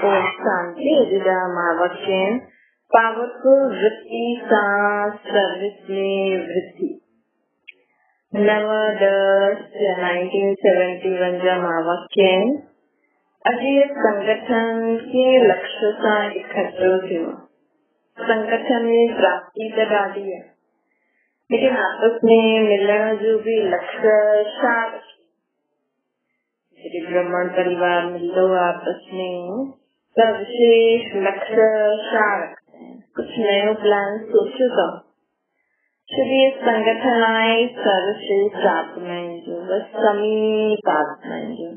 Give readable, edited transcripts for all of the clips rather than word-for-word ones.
Om Shanti. अमावस्यन powerful वृत्ति का service में वृद्धि। 9/10/1971 अमावस्यन अजय संगठन के लक्ष्य का इकट्ठो थियो। संगठन में प्राप्ति करा दी है, लेकिन आपस में मिलना जो भी लक्ष्य साथ ब्राह्मण परिवार मिलो आपस में सब विशेष लक्ष्य रखते हैं। कुछ नए प्लान सोचो तो चलिए संगठन आए सर्वश्रेष्ठ आत्माएं जो बस समीप आत्माएं जो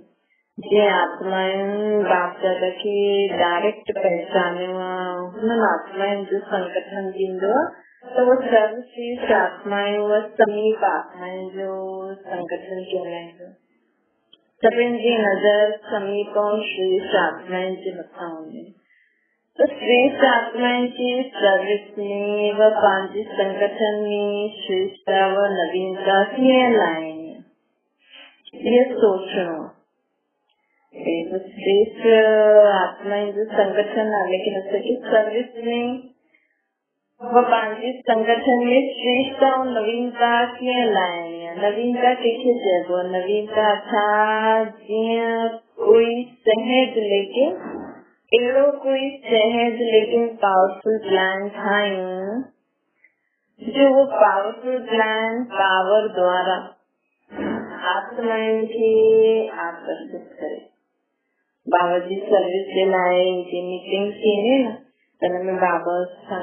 जे आत्माएं बाप दादा की डायरेक्ट पहचाने उन आत्माएं जो संगठन दींदो तो वो सर्वश्रेष्ठ आत्माएं वो समीप आत्माएं जो संगठन कहलाएंगे। सभिन जी नजर समीपों श्रेष्ठ आत्माएं जी मथा होंगे। तो श्रेष्ठ आत्माएं की सर्विस में व पांच संगठन में श्रेष्ठता व नवीनता लाएंगे। ये सोचो श्रेष्ठ आत्माएं जो संगठन लेकिन उसकी सर्विस में वह पांच संगठन में श्रेष्ठता और नवीनता लाएंगे। नवीनता किसे चेबो? नवीनता था कोई सहज लेकिन एड़ो कोई सहज लेकिन पावरफुल प्लान था जो वो पावरफुल प्लान पावर द्वारा आत्माएं के आकर्षित करे। बाबा जी सर्विस के लाए मीटिंग थी ना में बाबा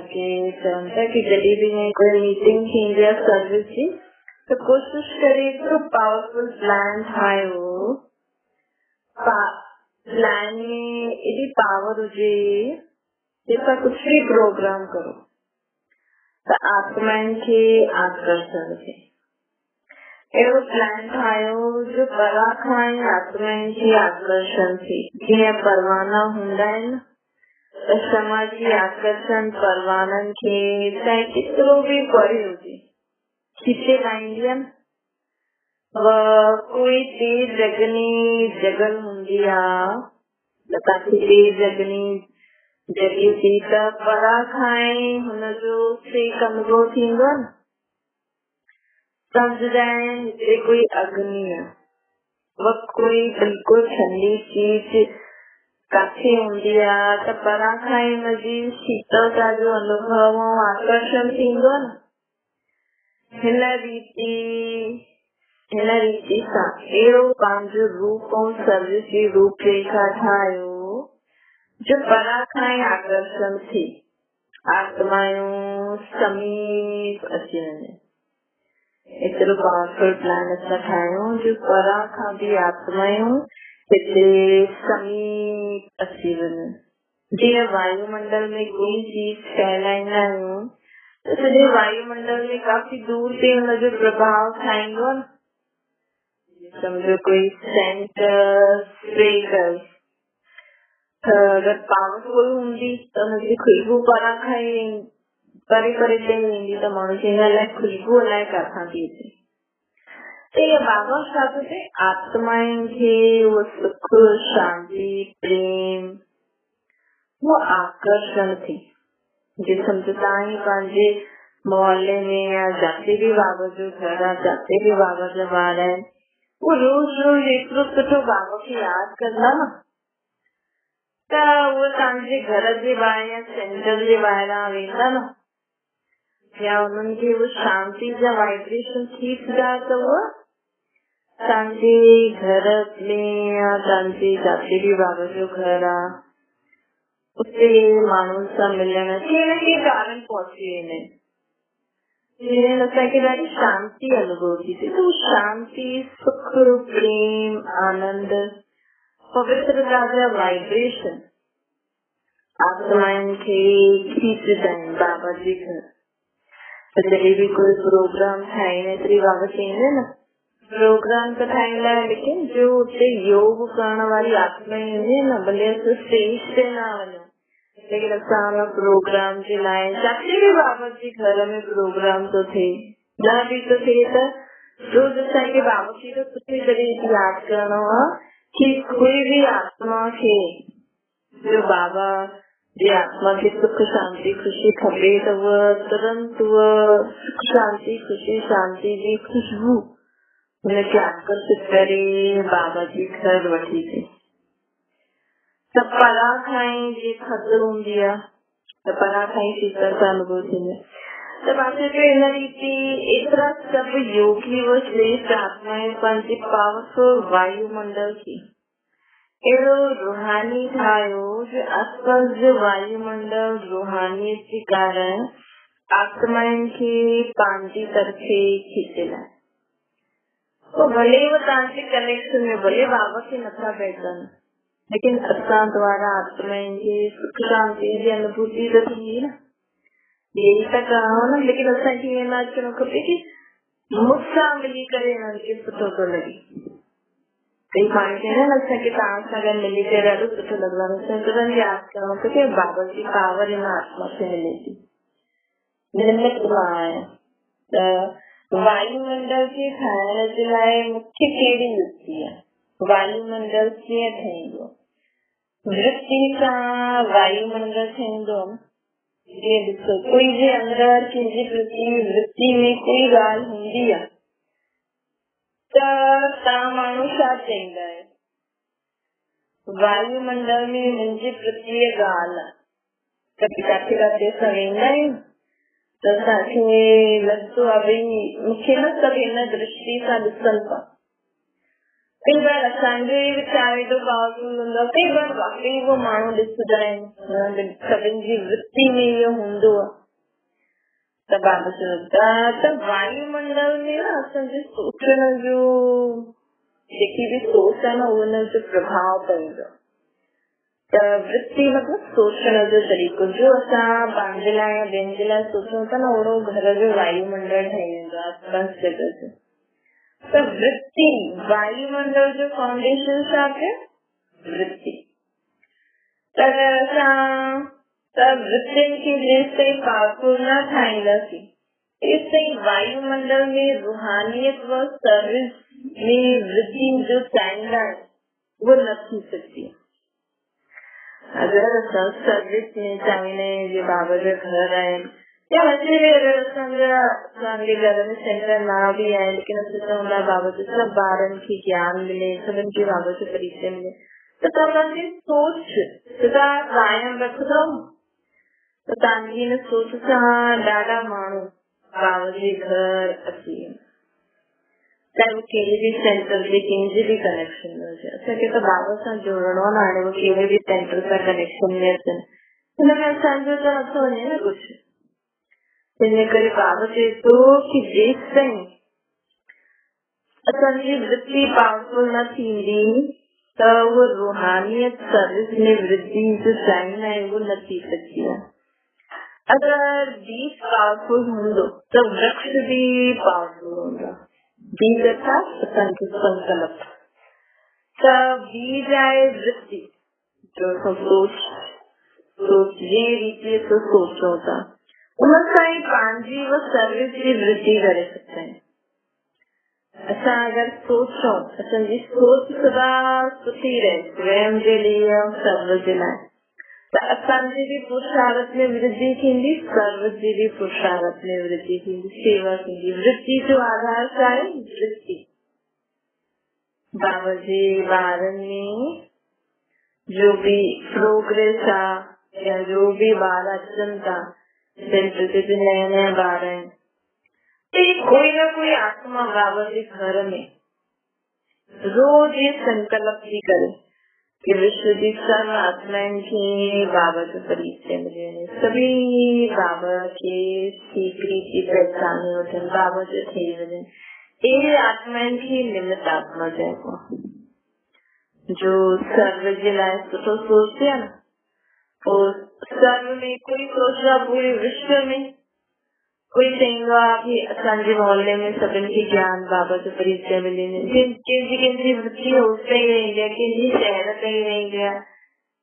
के चवंता की गरीबी में कोई मीटिंग थी या सर्विस थी तो कोशिश करे तो पावरफुल प्लान था वो प्लान में यदि पावर हुए जैसा कुछ भी प्रोग्राम करो तो आत्माएं के आकर्षण थे। एवं प्लान था जो परा खाए आत्माएं के आकर्षण थी जिन्हें परवाना होंदा है ना समाज की आकर्षण परवानन के चाहे कितरो भी पड़ी होगी खींचे लाएंगे व कोई तेज जगनी जगल होंगी ताकि तेज जगनी जगी थी त परा खाए हुन जो से कमजोर थींदो न समझ जाए कोई अग्नि है व कोई बिल्कुल ठंडी चीज काफी होंगी त परा खाई मजी शीतलता जो अनुभव आकर्षण थींदो न हिन रीति सां अहिड़ो पंहिंजो रूप ऐं सर्विस जी रूपरेखा ठाहियो जो परा खां आकर्षण थी आत्मायूं समीप अची वञे। एतिरो पावरफुल प्लान असां ठाहियूं जो परा खां बि आत्मायूं हिते समीप अची वञे। जीअं वायुमंडल में कोई चीज फैलाईंदा आहियूं तो सॼे वायुमंडल में काफी दूर ते हुनजो प्रभाव ठाहींदो न। समझो कोई सेंट स्प्रे कर अगर पावरफुल हूंदी त हुनजी खुशबू परां खां परे परे ते वेंदी त माण्हू चवंदा अलाए खुशबू अलाए किथां थी अचे। तो ये बाबा साहब से आत्माएं के वो सुख शांति प्रेम वो आकर्षण थी जो समझता ही पंहिंजे मोहल्ले में या जाते भी बाबा जो घर आहे जाते भी बाबा जो ॿार आहिनि वो रोज रोज एतिरो सुठो बाबा खे यादि कंदा न त उहे तव्हांजे घर जे ॿाहिरि या सेंटर जे ॿाहिरां वेंदा न या उन्हनि खे वो शांति जा वाइब्रेशन थी सघंदा त उहे तव्हांजे घर में या तव्हांजे जाते भी बाबा जो घर आहे उते माण्हुनि सां मिलण के कारण पहुची वेंदा आहिनि जिन असांखे ॾाढी शांति अनुभव थी थिए। तो शांति सुख प्रेम आनंद पवित्रता जा वाइब्रेशन आत्माउनि खे खींचदा आहिनि बाबा जे घर। त जॾहिं बि कोई प्रोग्राम ठाहींदा तॾहिं बाबा चईंदा न प्रोग्राम त ठाहींदा लेकिन जो उते योग करण वारी आत्माएं हूंदी न भले असां स्टेज ते न वञूं लेकिन असां प्रोग्राम जे लाइ जाते भी बाबा जी घर में प्रोग्राम तो थे न भी तो थे त रोज असांखे बाबा जी को सुठी तरीक़े यादि करणो आहे कि कोई भी आत्मा खे जो बाबा जी आत्मा की सुख शांति खुशी खपे तो वो तुरंत वो सुख शांति खुशी शांति जी खुशबू उनखे आकर्षित करे बाबा जी घर वठी थी। त परा खाई जी थधि हूंदी आहे त परा खाई शीतल सां अनुभव थींदो आहे। त पासे जो इन रीति एतिरा सभु योगी व श्रेष्ठ आत्माएं पंहिंजे पावरफुल वायुमंडल खे अहिड़ो रूहानी ठाहियो जो आसपास जो वायुमंडल रूहानियत जे कारण आत्माउनि खे पंहिंजी तरफ़े खीचे लाए। तो भले वो तव्हांजे कनेक्शन में भले बाबा खे नथा पहचान लेकिन असां द्वारा आत्माउनि खे सुख शांति जी अनुभूति त थींदी न। यही त कहो न, लेकिन असांखे ईअं न अचणो खपे कि मूंसां मिली करे हिननि खे सुठो थो लॻे। कई माण्हू चवंदा आहिनि असांखे तव्हां सां गॾु मिली करे ॾाढो सुठो लॻंदो आहे। असांखे तुरंत यादि करणो खपे बाबा जी पावर हिन आत्मा खे मिले थी। निमित मां आहियां त वायुमंडल खे ठाहिण जे लाइ मूंखे कहिड़ी युक्ति आहे? वायुमंडल कीअं ठहींदो? वृत्ति सां वायुमंडल ठहींदो न। ये ॾिसो, कोई जे अंदर कंहिंजी वृत्ति में कोई ॻाल्हि हूंदी आहे त तव्हां माण्हू छा चईंदा आहियो? वायुमंडल में मुंहिंजे प्रति ॻाल्हि आहे त किथे किथे असां वेंदा आहियूं त असांखे लॻंदो आहे भई मूंखे न सभु हिन दृष्टि सां ॾिसनि था। कई बार असांजो ई वीचार एॾो पावरफुल हूंदो आहे, कई बार वाकई वो माण्हू ॾिसंदा आहिनि सभिनि जी वृत्ति में इहो हूंदो आहे। त बाबा चवंदा त वायुमंडल में न असांजे सोचण जो जेकी बि सोच आहे न उन जो प्रभाव पवंदो। त वृत्ति मतिलबु सोचण जो तरीक़ो जो असां पंहिंजे लाइ या ॿियनि जे लाइ सोचूं था न ओड़ो घर जो वायुमंडल ठही वेंदो आहे आसपास जगह जो। त वृत्ति वायुमंडल जो फाउंडेशन छा थियो? वृत्ति। त असां वृत्तियुनि खे जेसि ताईं पावरफुल न ठाहींदासीं तेसि ताईं वायुमंडल में रूहानियत व सर्विस में वृद्धि जो चाहींदा आहियूं वो न थी सकती। अगर असां सर्विस में चाहींदा आहियूं जीअं बाबा जा घर आहिनि या वैसे भी अगर असांजे घर में सेंटर ना बि आहे लेकिन असां चवंदा बाबा जो सभु ॿारनि खे ज्ञान मिले सभिनि खे बाबा जो परिचय मिले त तव्हांजी सोच तव्हां कायम रखंदव त तव्हांजी हिन सोच सां ॾाढा माण्हू बाबा जे घर अची वेंदा। चाहे वो कहिड़े बि सेंटर ते कंहिंजे बि कनेक्शन में हुजे असांखे त बाबा सां जोड़णो आहे न। हाणे वो कहिड़े बि सेंटर सां कनेक्शन में अचनि हिनमें असांजो त नथो वञे न कुझु। हिन करे बाबा चए थो कि जेसि ताईं असांजी वृत्ति पावरफुल न थींदी त वो रूहानियत सर्विस में वृद्धि जो चाहींदा आहियूं वो न थी सघंदी आहे। अगर बीज पावरफुल हूंदो त वृक्ष भी पावरफुल हूंदा। बीज अर्थात असांजो संकल्प। त बीज आहे वृत्ति जो सोच जे रीति सां सोचूं था उन सां ई पंहिंजी वो सर्विस जी वृद्धि करे सघंदा आहियूं। असां अगर सोचूं असांजी सोच सदा सुठी रहे स्वयं जे लिए ऐं सर्व जे लाइ त असांजी बि पुरुषार्थ में वृद्धि थींदी सर्व जी बि पुरुषार्थ में वृद्धि थींदी सेवा थींदी। वृद्धि जो आधार छा आहे? वृत्ति। बाबा जे ॿारनि में जो भी प्रोग्रेस आहे या जो भी ॿार अचनि था सेंटर ते भी नया नया ॿार आहिनि कोई न कोई आत्मा बाबा जे घर में रोज ये संकल्प थी करे कि विश्व जी सर्व आत्माउनि खे बाबा जो परिचय मिले सभी बाबा के ठीक रीति पहचाने वठनि बाबा जो थी वञनि। अहिड़ी आत्माउनि खे निमित आत्मा चइबो जो सर्व जे लाइ सुठो सोचे आहे न। पोइ सर्व में कोई सोचंदो आहे पूरे विश्व में कोई चईंदो आहे कि असांजे मोहल्ले में सभिनि खे ज्ञान बाबा जो परिचय मिले कंहिंजी वृत्ति होते ही रहंदी आहे कंहिंजी शहर ताईं रहंदी आहे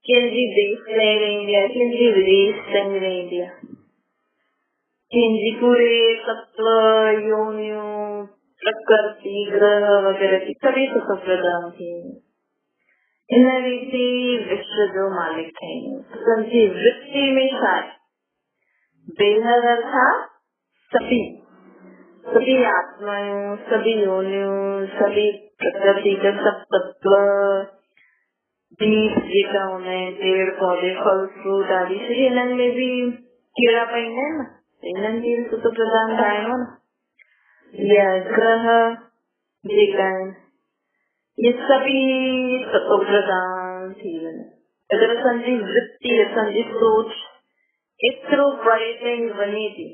कंहिंजी देश ताईं रहंदी आहे कंहिंजी विदेश ताईं रहंदी आहे कंहिंजी पूरे तत्व योनियूं प्रकृति ग्रह वग़ैरह की सभी सुख प्रदान थी। इन रीति विश्व जो मालिक है संजी वृत्ति में शायद बेहद अर्थात सभी सभी आत्माओं, सभी योनियों, सभी प्रकृति के सब तत्व, बीज जीवाओं में पेड़ पौधे फल फ्रूट आदि से इनन में भी कीड़ा पहिने ना इनन भी तो प्रदान થાય ना यह ग्रह विज्ञान ये सभी तत्व प्रदान थी अगर संजी वृत्ति संजी सोच एतिरो परे ताईं वञे थी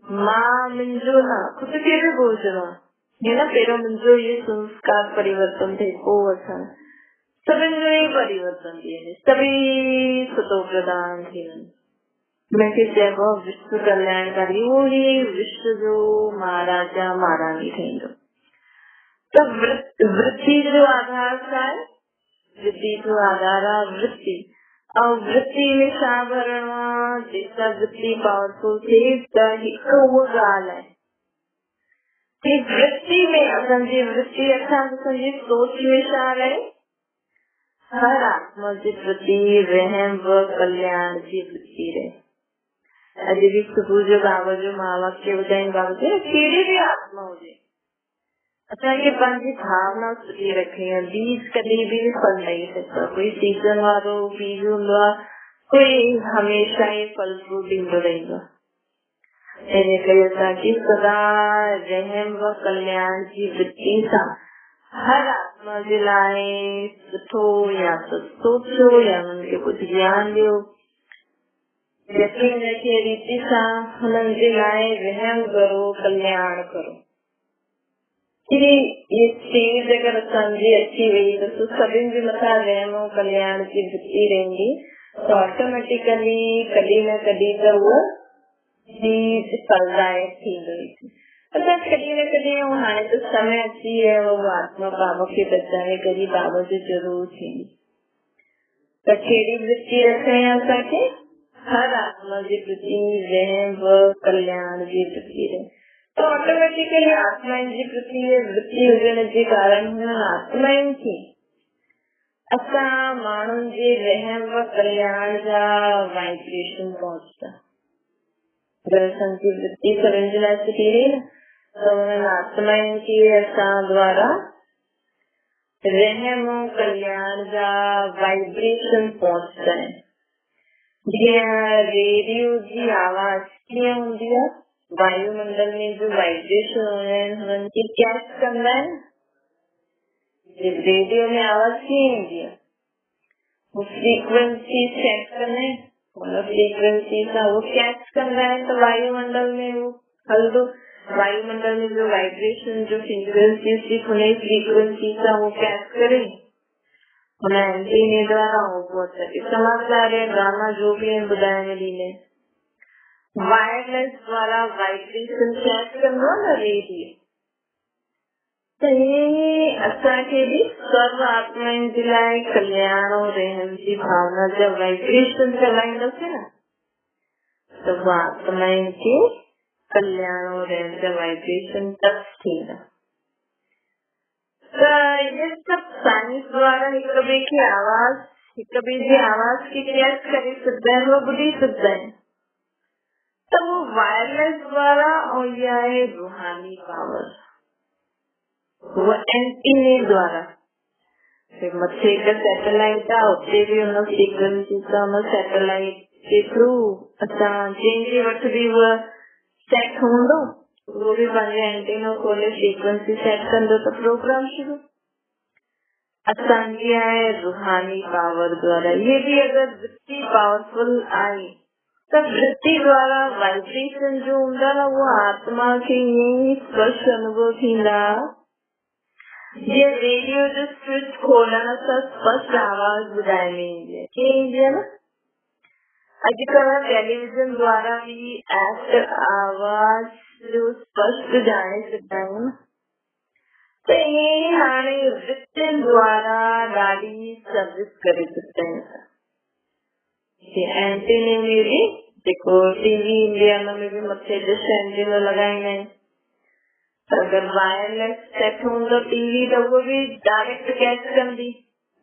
मां मुंहिंजो न ख़ुदि खे बि ॿुधणो आहे न पहिरियों मुंहिंजो इहे संस्कार परिवर्तन थिए पोइ असां सभिनि जो ई परिवर्तन थी वञे सभी सुठो प्रदान थी वञे मूंखे चइबो विश्व कल्याणकारी उहो ई विश्व जो महाराजा महारानी थींदो त वृत्ति जो आधार छा आहे वृत्ति जो आधार आहे वृत्ति और वृत्ति में छा भरणो आहे जेका वृत्ति पावरफुल थिए त हिकु उहो ॻाल्हि आहे कि वृत्ति में असांजी वृत्ति असांजी सोच में छा रहे हर आत्मा जी प्रति रहम व कल्याण जी वृत्ति रहे अॼु बि सुबुह जो बाबा जो महावाक्य ॿुधाईं बाबा जी कहिड़ी बि आत्मा हुजे असांखे पंहिंजी भावना सुठी रखणी आहे बीज कॾहिं बि फल ॾेई सघंदो कोई सीज़न वारो बीज हूंदो आहे कोई हमेशह ई फल फ्रूट ॾींदो रहंदो आहे इन करे असांखे सदा रहम व कल्याण जी वृत्ति सां हर आत्मा जे लाइ सुठो या त सोचो या हुननि खे कुझु ज्ञान ॾियो यकीन रखी रीति सां हुननि जे लाइ रहम करो कल्याण करो ये स्टेज अगर असांजी अची वई त सभिनि जे मथां रहम ऐं कल्याण जी वृत्ति रहंदी त ऑटोमेटिकली कॾहिं न कॾहिं त उहो बीज फलदायक थींदो असां कॾहिं न कॾहिं ऐं हाणे त समय अची वियो आत्मा बाबा खे बचाए कॾहिं बाबा जो ज़रूर थींदी त कहिड़ी वृत्ति रखणी आहे असांखे हर आत्मा जे प्रति रहम व कल्याण जी वृत्ति रहे तो ऑटोमेटिकली आत्माउनि जी प्रति वृत्ति हुजण जे कारण हुननि आत्माउनि खे असां माण्हुनि जे रहम व कल्याण जा वाइब्रेशन पहुचता अगरि असांजी वृत्ति सभिनि जे लाइ सुठी रही न त हुननि आत्माउनि खे असां द्वारा रहम ऐं कल्याण जा वाइब्रेशन पहुचता आहिनि जीअं रेडियो जी आवाज़ कीअं हूंदी आहे वायुमंडल में जो वाइब्रेशन हुननि खे कैच कंदा आहिनि रेडियो में आवाज कीअं ईंदी आहे वो फ्रीक्वेंसी सेट कंदा आहिनि हुन फ्रीक्वेंसी सां वो कैच कंदा आहिनि त वायुमंडल में वो हलंदो वायुमंडल में जो वाइब्रेशन जो फ्रीक्वेंसी थी हुन फ्रीक्वेंसी सां वो कैच करे हुन एंटीने द्वारा हो पहुंचे समाचार या ड्रामा जो भी आहिनि ॿुधाइण ॾींदे वायरलेस द्वारा वाइब्रेशन कैच कंदो न रेडियो त ईअं असांखे बि सर्व आत्माउनि जे लाइ कल्याण ऐं रहम जी भावना जा वाइब्रेशन चलाईंदासीं न त उहा आत्माउनि खे कल्याण ऐं रहम जा वाइब्रेशन टच थींदा त इहे सभु साइंस द्वारा हिक ॿिए खे आवाज़ हिक ॿिए जी आवाज़ खे कैच करे सघंदा आहिनि उहो ॿुधी सघंदा आहिनि तो वो वायरलेस द्वारा और यह है रूहानी पावर वो एंटीने द्वारा मथे का सैटेलाइट आहे उते भी उन फ्रीक्वेंसी सां उन सैटेलाइट के थ्रू असां जंहिंजे वटि बि उहा सेट हूंदो उहो बि पंहिंजो एंटीनो खोले फ्रीक्वेंसी सेट कंदो त प्रोग्राम शुरू असांजी आहे रूहानी पावर द्वारा ये भी अगर वृत्ति पावरफुल आहे त वृत्ति द्वारा वाइब्रेशन जो हूंदा न वो आत्मा खे ईअं ई स्पष्ट अनुभव थींदा जीअं रेडियो जो स्विच खोलण सां स्पष्ट आवाज़ ॿुधाए में ईंदी आहे कीअं ईंदी आहे न अॼुकल्ह टेलीविजन द्वारा भी एक्ट आवाज़ जो स्पष्ट ॼाणे सघंदा आहियूं त ईअं ई हाणे वृत्तियुनि द्वारा ॾाढी सर्विस करे सघंदा आहियूं एंटीने में भी देखो टीवी इंडिया में भी मथे डिश एंटीनो लगाईंदा आहिनि अगर वायरलेस सेट हूंदो टीवी त उहो भी डायरेक्ट कैच कंदी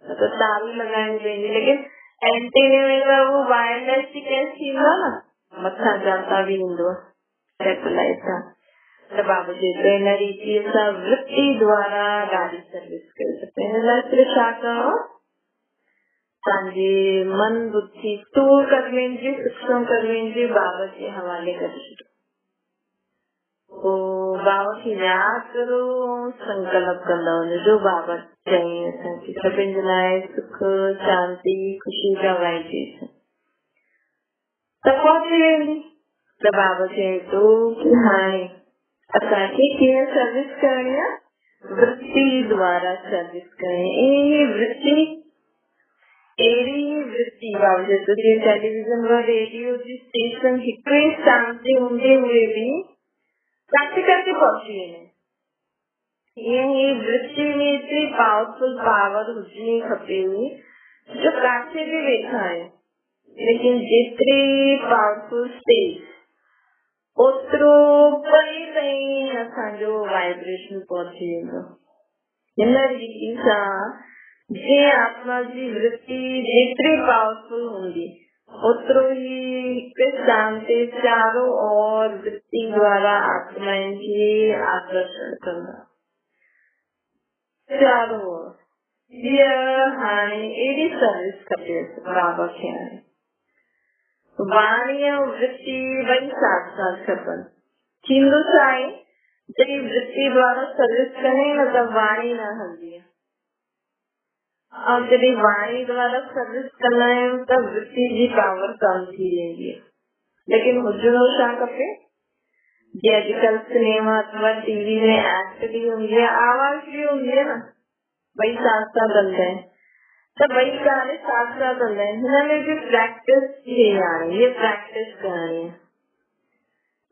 तो तारू लगाइणी पवंदी, लेकिन एंटीने में वो वायरलेस थी कैसी थींदो न, मथा जाता भी हूंदो सेटेलाइट सां। त बाबा चए थो इन रीतिअ सां वृत्ति द्वारा ॾाढी सर्विस करे सघे। हिन लाइ सिर्फ़ छा करणो, तव्हांजे मन बुद्धि स्थूल कर्मनि जी सूक्ष्म कर्मनि जी बाबा जे हवाले करे छॾियो। पोइ बाबा खे यादि करो, संकल्प कंदा वञो जो बाबा चई असांखे सभिनि जे लाइ सुख शांति ख़ुशी जा वाइजे त पहुची वेंदी। त बाबा चए थो कि हाणे असांखे कीअं सर्विस करणी आहे, वृत्ति द्वारा सर्विस करणी। अहिड़ी वृत्ति बाबा चए थो जीअं टेलीविजन व रेडियो जी स्टेशन हिकु ई स्थान ते हूंदे हुए बि काथे काथे पहुची वञे, ईअं ई वृत्ति में एतिरी पावरफुल पावर हुजणी खपे जो काथे बि वेठा आहियूं, लेकिन जेतिरी पावरफुल स्टेज ओतिरो परे ताईं असांजो वाइब्रेशन पहुची वेंदो। हिन रीति सां जीअं आत्मा जी वृत्ति जेतिरी पावरफुल हूंदी ओतिरो ई हिकु स्थान ते चारों ओर वृत्ति द्वारा आत्माउनि खे आकर्षण कंदा चारों ओर। जीअं हाणे अहिड़ी सर्विस खपे बाबा खे, हाणे वाणी ऐं वृत्ति ॿई साथ साथ खपनि। थींदो छा आहे, जॾहिं वृत्ति द्वारा सर्विस करे न त वाणी न हलंदी आहे, और जॾहिं वाणी द्वारा सर्विस कंदा आहियूं त वृत्ति जी पावर कम थी वेंदी आहे। लेकिन हुजणो छा खपे, जीअं अॼुकल्ह सिनेमा अथवा टीवी में एक्ट बि हूंदी आहे, आवाज़ बि हूंदी आहे न, ॿई साथ साथ हलंदा आहिनि त ॿई ॻाल्हि साथ साथ हलंदा आहिनि। हिन में बि प्रैक्टिस थी हाणे, ये प्रैक्टिस करणी आहे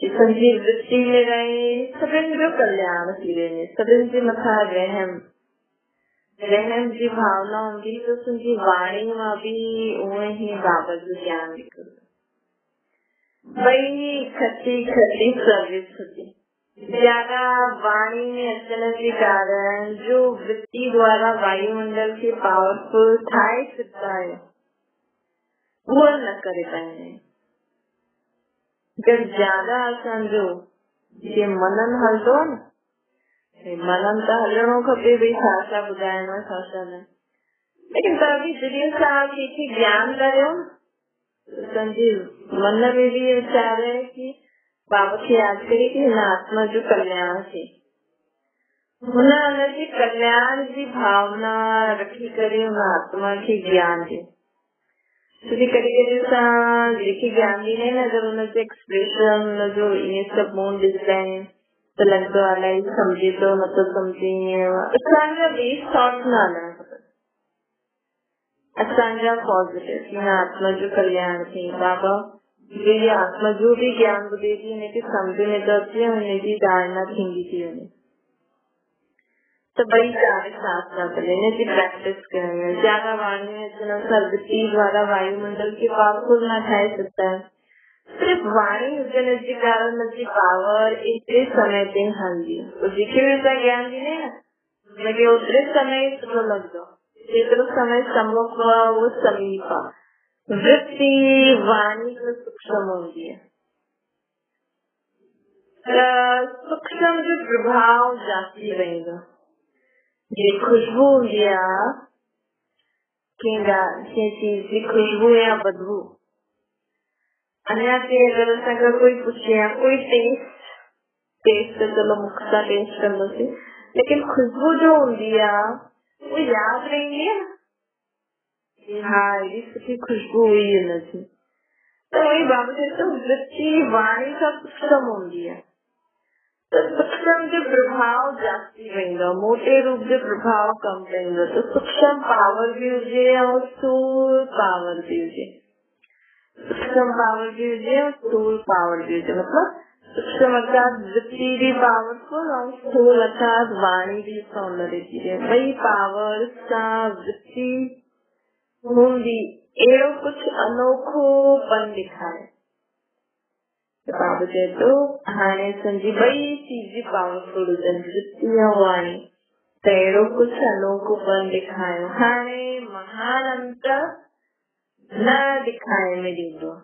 कि सॼी वृत्ति में रहे, सभिनि जो कल्याण थी वञे, सभिनि जे मथां रहम जी भावना हूंदी त तुंहिंजी वाणी मां बि उहे ई बाबा जो ज्ञान निकिरंदो। ॿई खटी खटी सर्विस हुजे। ज्यादा वाणी में अचण जे कारण जो वृत्ति द्वारा वायुमंडल खे पावरफुल ठाहे सघंदा आहियो उहो न करे पाईंदा आहियूं। अगरि ज्यादा असांजो जीअं मनन हलंदो न, मनन त हलणो खपे, भई छा छा ॿुधाइणो छा छा न, लेकिन त बि जॾहिं असां कंहिंखे ज्ञान करियो न असांजे मन में बि वीचार आहे कि बाबा खे यादि करे कि हिन आत्मा जो कल्याण थिए, हुनजे कल्याण जी भावना रखी करे हुन आत्मा खे ज्ञान ॾे। कॾहिं कॾहिं असां जेके ज्ञान ॾींदा आहिनि अगरि हुनजो एक्सप्रेशन हुनजो इहे सभु मूं ॾिसंदा आहिनि त लॻंदो आहे इलाही सम्झे थो नथो सम्झे, असांजा बेस थॉट न हलणु खपनि, असांजा पॉज़िटिव हिन आत्मा जो कल्याण थिए। बाबा जी आत्मा जो बि ज्ञान ॿुधे थी हिनखे सम्झ में थो अचे, हुनजी धारणा थींदी थी वञे, त ॿई ॻाल्हि साथ साथ हले, हिनजी प्रैक्टिस करणी आहे। ज्यादा वाणी में अचण सां वृत्ति द्वारा वायुमंडल खे पावरफुल न ठाहे सघंदा आहियूं, सिर्फ वाणी हुजण जे कारण हुनजी पावर एतिरे समय ताईं हलंदी। जेके बि असां ज्ञान ॾींदा आहियूं न हुनखे ओतिरे समय सुठो लॻंदो, जेतिरो समय सम्मुख आहे उहो समीप आहे। वृत्ति वाणी खां सूक्ष्म हूंदी आहे त सूक्ष्म जो प्रभाव जास्ती रहंदो। जी खुशबू हूंदी आहे, कंहिं चीज जी खुशबू या बदबू, अञा के अगरि असांखे कोई पुछे या कोई टेस्ट त चलो मुख सां टेस्ट कंदासीं, लेकिन खुशबू जो हूंदी आहे वो यादि रहंदी आहे न, हा एॾी सुठी खुशबू हुई हुनजी। त वही बाबा चए थो वृत्ति वाणी खां सूक्ष्म हूंदी आहे त सूक्ष्म जो प्रभाव जास्ती रहंदो, मोटे रूप जो प्रभाव कम रहंदो। त सूक्ष्म पावर बि हुजे ऐं स्थूल पावर बि हुजे, सूक्ष्म पावर भी हुजे और स्थूल पावर भी हुजे, मतलब सूक्ष्म अर्थात वृत्ति भी पावरफुल और स्थूल अर्थात वाणी भी सौंदर्य जी है। वही पावर सां वृत्ति हूंदी अहिड़ो कुछ अनोखोपन ॾेखारे। बाबा चए थो हाणे असांजी ॿई चीज पावरफुल हुजनि, वृत्ति ऐं वाणी, तहिड़ो कुझु अनोखोपन ॾेखारियो। हाणे महान अंतर न ॾेखारे में ॾींदो।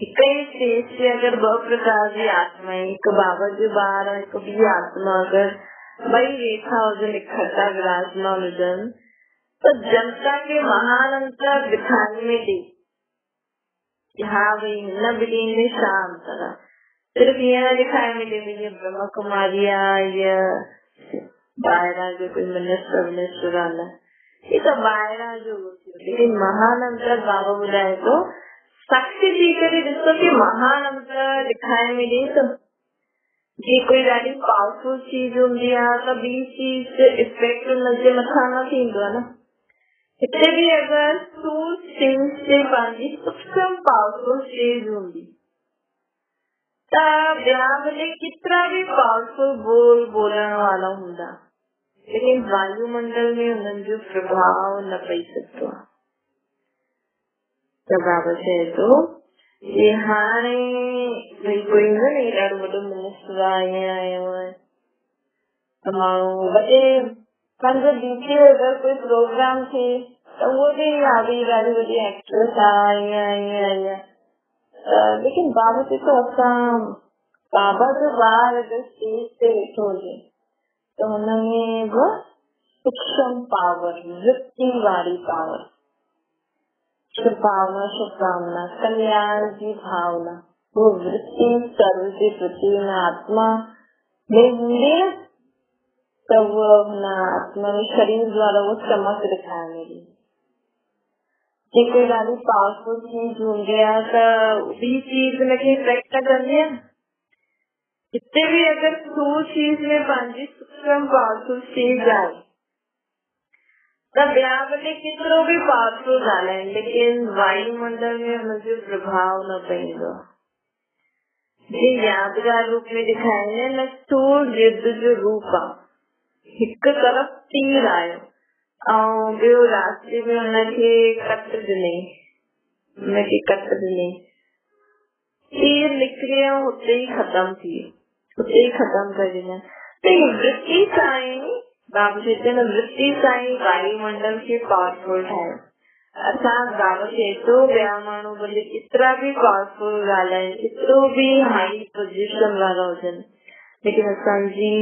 हिक ई स्टेज ते अगर 2 प्रकार जी आत्मा, हिक बाबा जो ॿार और हिक ॿी आत्मा, अगर ॿई वेठा हुजनि इकट्ठा विराजमान हुजनि तो जनता के महान अंतर दिखाने में ॾे। हाँ भाई हिन ॿिन्हिनि में छा अंतर आहे। सिर्फ ईअं न ॾेखारे में ॾे भई ब्रह्मा कुमारी आहे या ॿाहिरां जो कोई मिनिस्टर आला, ये तो ॿाहिरां जो लेकिन महान अंतर बाबा ॿुधाए थो साक्षी थी करे ॾिसो कि महान अंतर ॾेखारे में ॾे। तो जी कोई ॾाढी पावरफुल चीज हूंदी आहे त ॿी चीज इफेक्ट हुनजे मथां न थींदो आहे न। हिते भी अगर सूर थिंग्स से पंहिंजी सूक्ष्म पावरफुल चीज हूंदी त ॿिया भले केतिरा भी पावरफुल बोल बोलण वाला हूंदा, लेकिन वायुमंडल में हुननि जो प्रभाव न पई सघंदो आहे। त बाबा चए थो कि हाणे भई कोई न ॾाढो वॾो मिनिस्टर आहे, ईअं आयो आहे त माण्हू वॾे पंहिंजो बीचे अगरि कोई प्रोग्राम थिए त उहो बि ॾाढी वॾी एक्ट्रेस आहे, ईअं ईअं। लेकिन बाबा चए थो असां बाबा जो ॿार अगरि स्टेज ते वेठो हुजे त हुनमें बि सूक्ष्म पावर, वृत्ति वारी पावर, शुभभावना, शुभकामना, कल्याण की भावना, वो वृत्ति सर्व के प्रति आत्मा में हूंदी है तब वो आत्मा में शरीर द्वारा वो चमक दिखाए मिली। जे कोई ॾाढी पावरफुल चीज हूंदी आहे त ॿी चीज हुनखे इफेक्ट न कंदी आहे। जिते भी अगर स्थूल चीज में पंहिंजी सूक्ष्म पावरफुल चीज आहे त ॿिया भले केतिरो भी पावरफुल ॻाल्हाइनि, लेकिन वायुमंडल में हुनजो प्रभाव न पवंदो। जे यादगार रूप में ॾेखारींदा न स्थूल युद्ध जो रूप आहे। हिक तरफ़ तीर आयो ऐं ॿियो रास्ते में हुनखे कट ॾिनई, तीर निकिरे ऐं हुते ई ख़तम थी वियो, हुते ई ख़तम करे ॾिना। त वृत्ति सां ई बाबा चए न वृत्ति सां ई वायुमंडल खे पावरफुल ठाहियो। असां बाबा चए थो ॿिया माण्हू भले केतिरा भी पावरफुल ॻाल्हाइनि, केतिरो भी हाई पोजिशन वारा हुजनि, लेकिन असांजी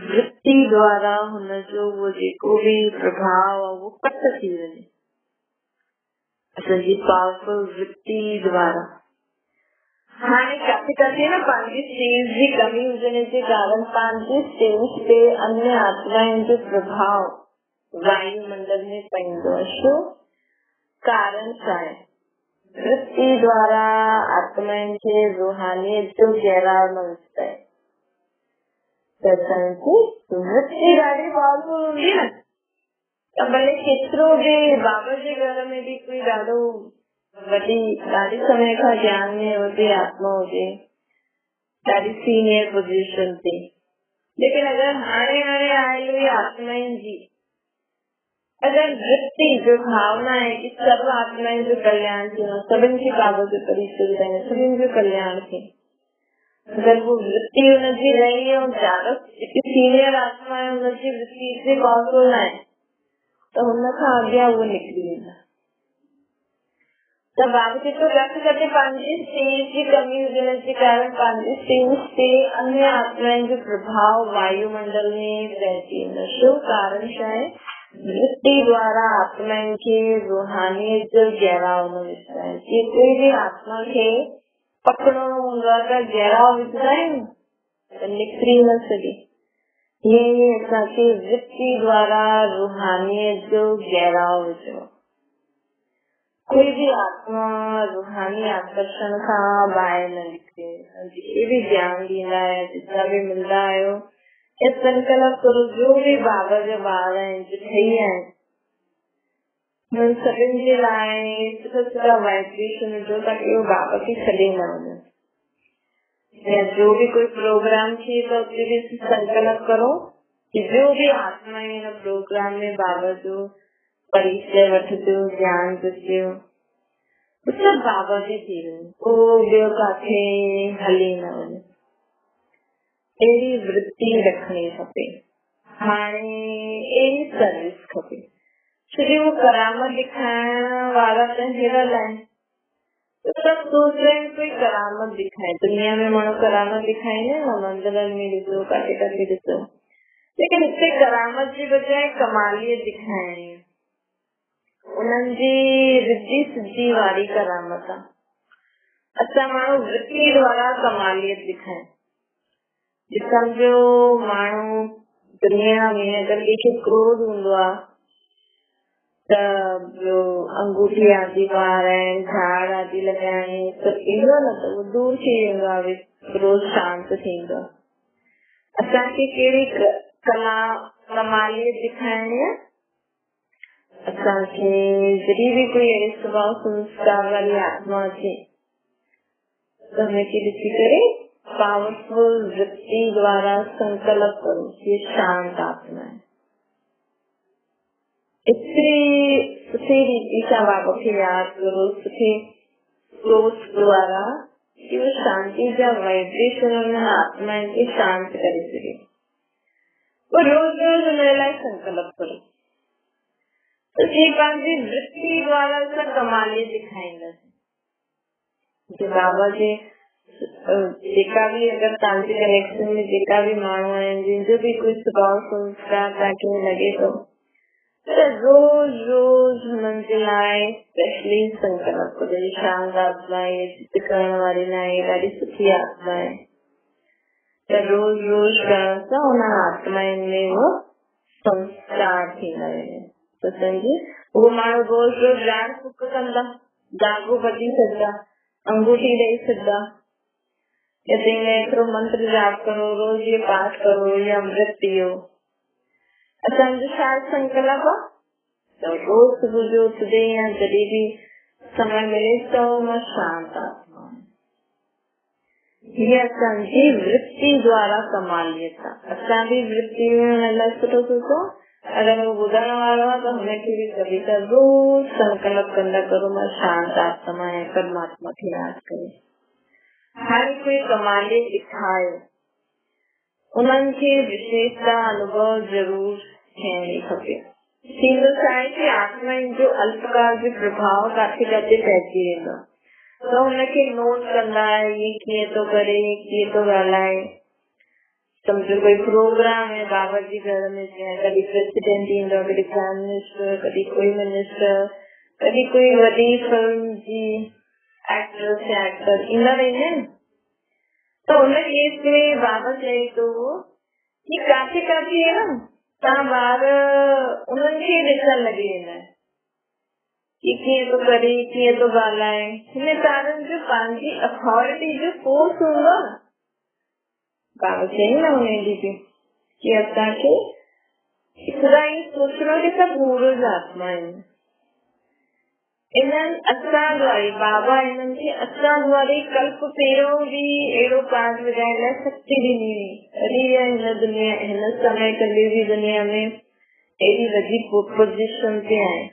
वृत्ति द्वारा हुनजो वो जेको भी प्रभाव आहे वो कट थी वञे असांजी पावरफुल वृत्ति द्वारा। हाणे किथे किथे न पंहिंजी स्टेज जी कमी हुजण जे कारण पंहिंजी स्टेज ते अन्य आत्माउनि जो प्रभाव वायुमंडल में पवंदो आहे। छो कारण छा आहे? वृत्ति द्वारा आत्माउनि खे रूहानियत जो गहराव न विझंदा आहिनि। वृत्ति ॾाढी पावरफुल हूंदी न त भले केतिरो भी बाबा जे घर में भी कोई ॾाढो ॾाढी समय खां ज्ञान में हुजे, आत्मा हुजे, ॾाढी सीनियर पोजीशन ते, लेकिन अगर हाणे आयल हुई आत्माउनि जी अगर वृत्ति जो भावना है कि सर्व आत्माउनि जो कल्याण थियो, सभिनि खे बाबा जो परिचय ॿुधाइणो, सभिनि जो कल्याण थिए, अगर वो वृत्ति हुनजी रही है ज्यादा सीनियर आत्मा है हुनजी वृत्ति इतनी पावरफुल न आहे त हुन खां अॻियां उहो निकिरी वेंदा। त बाबा चए थो किथे पंहिंजी स्टेज जी कमी हुजण जे कारण पंहिंजी स्टेज ते अन्य आत्माउनि जो प्रभाव वायुमंडल में पइजी वेंदो। छो कारण छा आहे? वृत्ति द्वारा आत्माउनि खे रूहानियत जो गहराव न विझंदा आहिनि। जे कोई भी आत्मा खे पकड़ो हूंदो आहे त गहराव विझंदा आहिनि त निकिरी न सघे। ये असांखे वृत्ति द्वारा रूहानियत जो गहराव विझो। कोई भी आत्मा रूहानी आकर्षण खां ॿाहिरि न निकिरे। जेके भी ज्ञान ॾींदा आहियो, जितना भी मिलंदा आहियो, इहो संकल्प करो जो भी बाबा जा ॿार आहिनि, जो ठही आहिनि, हुन सभिनि जे लाइ सुठा वाइब्रेशन विझो ताकि उहो बाबा खे छॾे न वञे। या जो भी कोई प्रोग्राम थिए त उते भी संकल्प करो कि जो भी आत्मा हिन प्रोग्राम में बाबा जो परिचय वठिजो, ज्ञान ॾिजो, सब बाबा जी थी वञे, पोइ ॿियो काथे हली न वञे। अहिड़ी वृत्ति रखणी खपे। हाणे एही सर्विस खपे, छोकी वो करामत ॾेखारण वारा त हिरल आहिनि, तो सब सोच रहे हैं कोई करामत दिखाए। दुनिया में माण्हू करामत दिखाईंदा आहिनि, मंदिरनि में ॾिसो, काथे काथे ॾिसो, लेकिन हिते करामत जी बजाय कमालियत दिखाइणी आहे। उन्हनि जी रिधी सिधी वारी करामत आहे। असां माण्हू वृत्ति द्वारा कमालियत दिखाए। सम्झो माण्हू दुनिया में अगर कंहिंखे क्रोध हूंदो आहे त अंगूठी आदि पाराइण, झाड़ आदि लॻाइण, त ईंदो न त उहो दूर थी वेंदो आहे, क्रोध शांत थींदो आहे। असांखे कहिड़ी कला कमालियत दिखाइणी आहे? असांखे जॾहिं बि कोई अहिड़े स्वभाव संस्कार वारी आत्मा अचे त हुनखे ॾिसी करे पावरफुल वृत्ति द्वारा संकल्प करो, ये शांत आत्मा है। इतनी सुठी रीति सां बाबा खे यादि करो, सुठी सोच द्वारा कि वो शांति जा वाइब्रेशन हुन आत्मा खे शांत करे सघे। वो रोज रोज हुन लाइ संकल्प करो। तो ये पंहिंजी वृत्ति द्वारा असां कमालियत ॾेखारींदासीं। बाबा जे जेका भी अगर तव्हांजे कनेक्शन में जेका भी माण्हू आहिनि, जंहिंजो भी कोई स्वभाव संस्कार तव्हांखे लॻे थो, त रोज रोज हुननि जे लाइ स्पेशली संकल्प करो। शांत आत्मा आहे, जित करण वारी न आहे, ॾाढी सुठी आत्मा आहे। त रोज रोज करण सां हुन आत्माउनि में उहो संस्कार थींदा वेंदा। त सम्झी उहो माण्हू रोज रोज ॼाण फूक कंदा, धाॻो ॿधी सघंदा, अंगूठी ॾेई सघंदा, या एतिरो मंत्र जाप करो, रोज ये पाठ करो या अमृत पियो। असांजो छा संकल्प आहे त रोज सुबुह जो उथदे या जॾहिं भी समय मिले त मां शांत आत्मा। हीअ असांजी वृत्ति द्वारा कमालियत आहे। असां बि वृत्ति में इलाही सुठो सोचो। अगर वो ॿुधण वारो आहे त हुनखे बि कभी त रोज संकल्प कंदा करो, मां शांत आत्मा ऐं परमात्मा खे यादि करे। हर कोई कमालियत ॾेखारियो, उन्हनि खे विशेषता अनुभव जरूर थियणी खपे। थींदो छा आहे कि आत्माउनि जो अल्पकाल जो प्रभाव काथे काथे पइजी वेंदो, त हुनखे नोट कंदा, ये कीअं थो करे, कीअं थो ॻाल्हाए। सम्झो कोई प्रोग्राम है बाबा जी घर में, कॾहिं प्रेसिडेंट ईंदो, कॾहिं प्राइम मिनिस्टर, कॾहिं कोई मिनिस्टर, कॾहिं कोई वॾी फिल्म जी एक्ट्रेस या एक्टर ईंदा रहंदा आहिनि। त उन केस में बाबा चए थो कि काथे काथे है न तव्हां ॿार उन्हनि खे ॾिसण लॻी वेंदा आहिनि कि कीअं थो करे, कीअं थो ॻाल्हाए। हिन ॿारनि जो पंहिंजी अथॉरिटी जो फोर्स हूंदो आहे। बाबा चई न उन ॾींहुं कि असांखे हिकिड़ा ई सोचणो कि सभु पूर्वज आत्मा आहिनि। इन्हनि असां द्वारी बाबा इन्हनि खे असां द्वारी कल्प पहिरियों बि अहिड़ो पाठ वॼाइण लाइ शक्ति ॾिनी हुई। तॾहिं हिन दुनिया हिन समय कली जी दुनिया में एॾी वधीक पोजीशन ते आहे।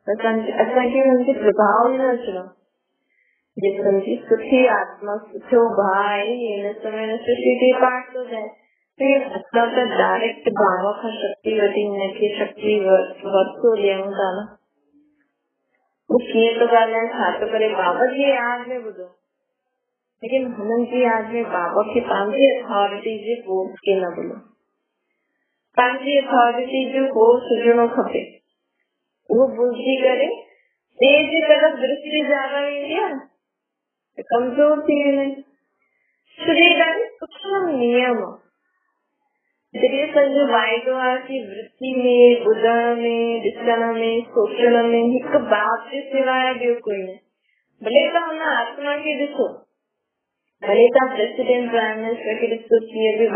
असांखे हुननि खे प्रभाव न अचणो। जे सम्झी सुठी आत्मा सुठो भाउ आहे, हिन समय न सृष्टि ते पाठ थो थिए, असां त डायरेक्ट बाबा खां शक्ति वठी हिनखे शक्ति वरितो ॾियूं था न। वो कीअं थो ॻाल्हाए, छा थो करे, बाबा जी यादि में ॿुधो, लेकिन हुननि जी यादि में बाबा खे पंहिंजी अथॉरिटी जे फोर्स खे न भुलो। पंहिंजी अथॉरिटी जो फोर्स हुजणो खपे। उहो भुलिजी करे ॿिए जी तरफ़ दृष्टि ज्यादा वेंदी आहे त कमज़ोर थी वेंदा आहिनि। छो ॾाढी सूक्ष्म नियम आहे। जॾहिं असांजो वाइदो आहे कि वृत्ति में, ॿुधण में, ॾिसण में, सोचण में हिकु बाप जे सिवाय ॿियो कोई न। भले तव्हां हुन आत्मा खे ॾिसो, भले तव्हां प्रेसिडेंट प्राइम मिनिस्टर खे ॾिसो, कीअं बि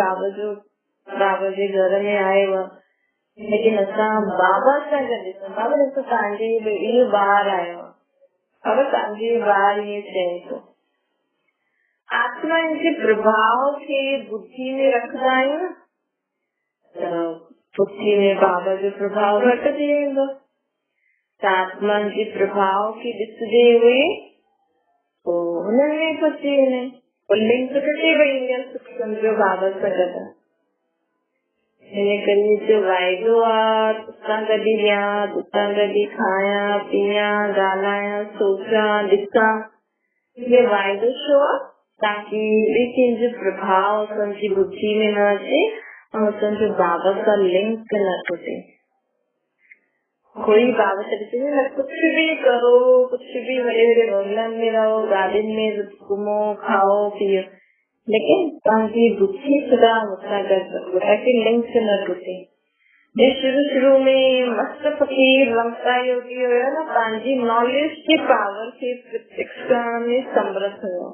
बाबा जे घर में आयो आहे, लेकिन असां बाबा सां गॾु ॾिसूं। बाबा ॾिसो तव्हांजे इहो ॿार आयो आहे, बाबा तव्हांजे ॿार ईअं चए थो। आत्मा जे प्रभाव खे बुद्धि में रखंदा आहियूं, बुद्धि में बाबा जो प्रभाव घटिजी वेंदो। आत्मा जे प्रभाव खे ॾिसंदे हुए पोइ हुननि में फसी वेंदा आहिनि। लिंक कटे वई सूक्ष्म जो बाबा सां गॾु। हिन करे जो वाइदो आहे तुसां गॾु वियां, तुसां गॾु खायां पीयां ॻाल्हायां सोचां ॾिसां, ये वाइदो छो आहे ताकि ॿिए कंहिंजो प्रभाव असांजी बुद्धि में न अचे ऐं असांजो बाबा सां लिंक न टुटे। कोई बाबा चलते न कुछ भी करो, कुछ भी बड़े बड़े बंगलन में रहो, गार्डन में घूमो खाओ पियो, लेकिन तव्हांजी बुद्धि सदा मुसां गॾु रखो ताकि लिंक न टुटे। शुरू में मस्त फकीर रमता योगी हुयो न पंहिंजी नॉलेज की पावर खे प्रत्यक्ष करण में समर्थ हुयो।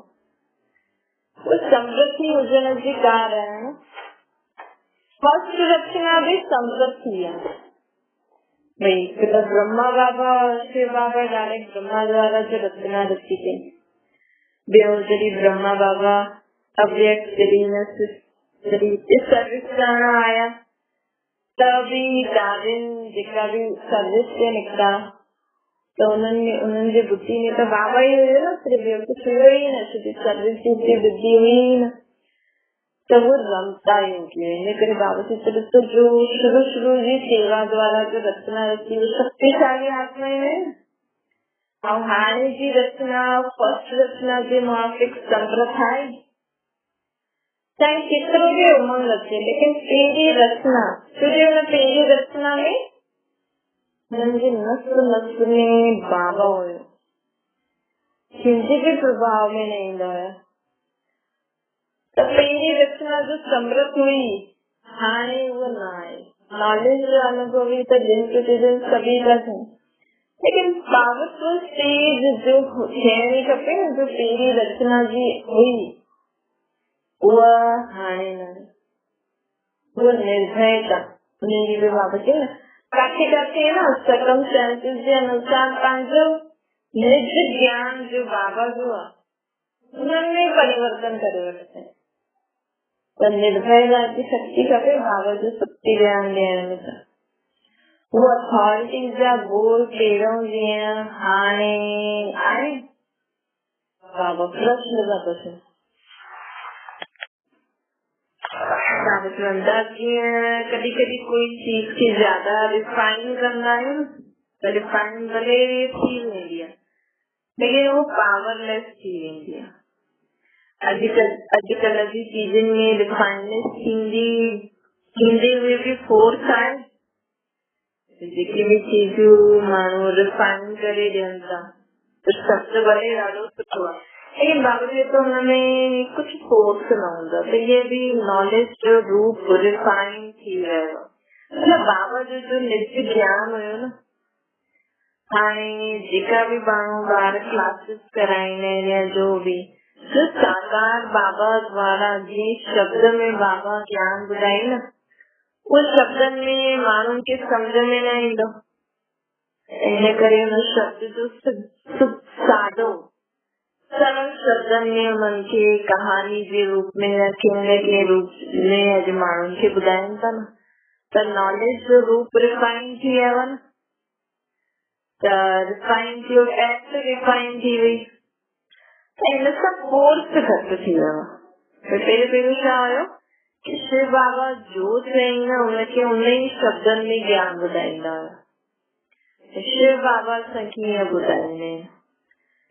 समृद्धि हुजण जे कारण फर्स्ट रचना भी समृद्धि आहे। भाई ब्रह्मा बाबा शिव बाबा डायरेक्ट ब्रह्मा द्वारा जो रचना रची गई। ॿियो जॾहिं ब्रह्मा बाबा अव्यक्त सर्विस करण आया त बि डार्विन जेका बि सर्विस ते निकिता त उन्हनि जे बुद्धि में त बाबा ई हुयो न, सिर्फ ॿियो कुझु हुयो ई न, सिर्फ सर्विस जी बुद्धि हुई ई न, त वो रमता योगी। हिन करे बाबा जी तरफ जो शुरू जी सेवा द्वारा जो रचना रची वो शक्तिशाली आत्माएं आहिनि ऐं हाणे जी रचना फर्स्ट रचना जे मुआफ़िक समर्थ आहे। चाहे केतिरो बि उमंग अचे, लेकिन पहिरीं रचना छोजो हुन पहिरीं रचना में हुननि जे नस में बाबा हुयो, कंहिंजे बि प्रभाव में न ईंदा हुया। त पहिरीं रचना जो समृद्ध हुई, हाणे उहो न आहे। नॉलेज जो अनुभवी त दिन प्रतिदिन सभी था थियनि, लेकिन पावरफुल स्टेज जो थियणी खपे न, जो पहिरीं रचना जी हुई उहा हाणे न, उहा निर्भयता उन्हनि जी बाबा चयो न काथे काथे न सर्कमस्टेंसेस जे अनुसार पंहिंजो निज ज्ञान जो बाबा जो आहे उन्हनि में परिवर्तन करे वठंदा। त निर्भयता जी शक्ति खपे बाबा जो शक्ति ज्ञान ॾियण में। त वो अथॉरिटी जा बोल पहिरियों जीअं हाणे आहे बाबा प्रश्न था पुछनि। कॾहिं कॾहिं कोई चीज खे ज्यादा रिफाइन कंदा आहियूं त रिफाइन भले थी वेंदी आहे, लेकिन वो पावरलेस थी वेंदी आहे। अॼुकल्ह जी चीजनि में रिफाइननेस थींदे हुए बि फोर्स आहे। जेके बि चीजूं माण्हू रिफाइन करे ॾियनि था त शब्द भले ॾाढो सुठो आहे, लेकिन बाबा जी तो हुनमें कुछ फोर्स न हूंदो, त ये भी नॉलेज जो रूप रिफाइन थी रहियो। मतलब बाबा जो निज ज्ञान हुयो न, हाणे जेका बि माण्हू ॿार क्लासिस कराईंदा आहिनि या जो भी जो साकार बाबा द्वारा जी शब्द में बाबा ज्ञान ॿुधाई न, उन शब्दनि में माण्हुनि खे सम्झ में न ईंदो। इन करे हुन शब्द जो सादो सरल शब्दनि में उन्हनि खे कहानी जे रूप में या के रूप में अॼु माण्हुनि खे ॿुधाइनि था न, त नॉलेज जो रूप रिफाइन थी वियो आहे न, त रिफाइन थियो एक्ट रिफाइन थी वई, त हिन सां फोर्स घटि थी वियो आहे। पहिरियों छा हुयो कि शिव बाबा जो चई न उनखे उन ई शब्दनि में ज्ञान ॿुधाईंदा हुया। शिव बाबा सां कीअं ॿुधाईंदा आहिनि,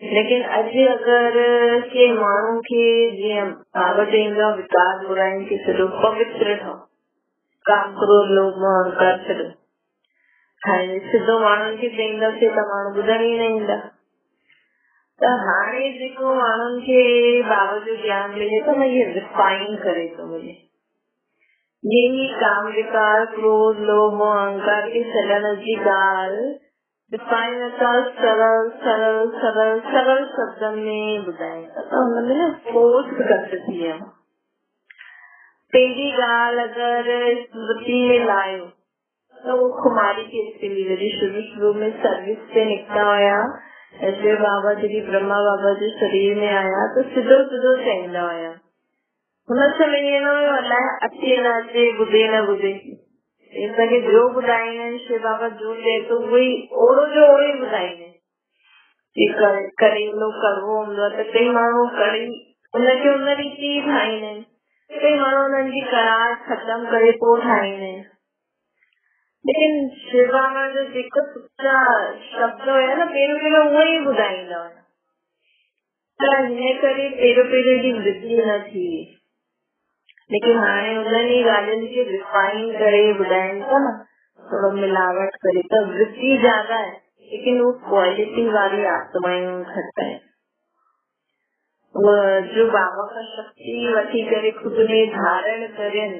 लेकिन अॼु अगरि के माण्हू खे जीअं बाबा चईंदा विकार बुराइनि खे छॾो, पवित्र ठहो, काम क्रोध लोभ मोह अहंकार छॾो। हाणे सिधो माण्हुनि खे चईंदासीं त माण्हू ॿुधण ई न ईंदा। त हाणे जेको माण्हुनि खे बाबा जो ज्ञान मिले थो न, इहे रिफाइन करे थो मिले। यही काम विकार क्रोध लोभ मोह अहंकार खे छॾण जी ॻाल्हि रिफाइन असां सरल सरल सरल सरल शब्दनि में ॿुधायूं था, त हुनमें न फोर्स घटि थी वियो। पहिरीं ॻाल्हि अगरि स्मृति में लायो त वो खुमारी केतिरी हुई, जॾहिं शुरू में सर्विस ते निकिता हुया, ऐसे बाबा जॾहिं ब्रह्मा बाबा जे शरीर में आया त सिधो सिधो चईंदा हुया। हुन समय ईअं न हुयो अलाए अचे न अचे, ॿुधे न ॿुधे, असांखे जो ॿुधाईंदा आहिनि शिव बाबा जो चए थो उहो ई ओड़ो जो ओड़ो ई ॿुधाईंदा आहिनि। करेलो कड़वो हूंदो आहे त कई माण्हू कड़ी उनखे उन रीति ई ठाहींदा आहिनि, कई माण्हू उन्हनि जी करार ख़त्म करे पोइ ठाहींदा आहिनि, लेकिन शिव बाबा जो जेको सच्चा शब्द हुया न पहिरियों उहो ई ॿुधाईंदा हुया, त हिन करे पहिरियों जी वृद्धि न थी। लेकिन हाणे उन्हनि ई ॻाल्हियुनि खे रिफाइन करे ॿुधाइनि था न, थोरो मिलावट करे, त वृद्धि ज्यादा है लेकिन वो क्वालिटी वाली आत्माएं घटि है। जो बाबा का शक्ति वठी करे खुद में धारण करें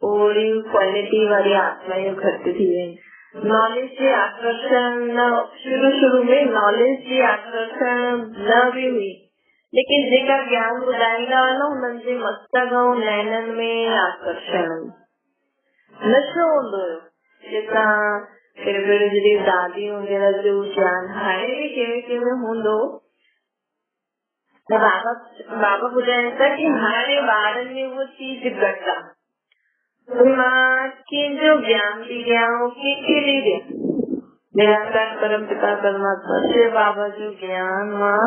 ओड़ी क्वालिटी वाली आत्माएं घटि थी वही। नॉलेज जे आकर्षण न शुरू में नॉलेज जी आकर्षण न भी हुई, लेकिन जेका ज्ञान ॿुधाईंदा हुआ न उन्हनि जे मस्तक ऐं नैननि में आकर्षण नशो हूंदो हुयो। जेका पहिरियों जॾहिं दादी वग़ैरह जो ज्ञान हाणे बि कंहिं हूंदो, त बाबा ॿुधाइनि था कि हाणे ॿारनि में उहो चीज घटि आहे। मां कंहिंजो ज्ञान थी ॾियां, कंहिंखे थी ॾियां, निराकार परम पिता परमात्मा शिव बाबा जो ज्ञान मां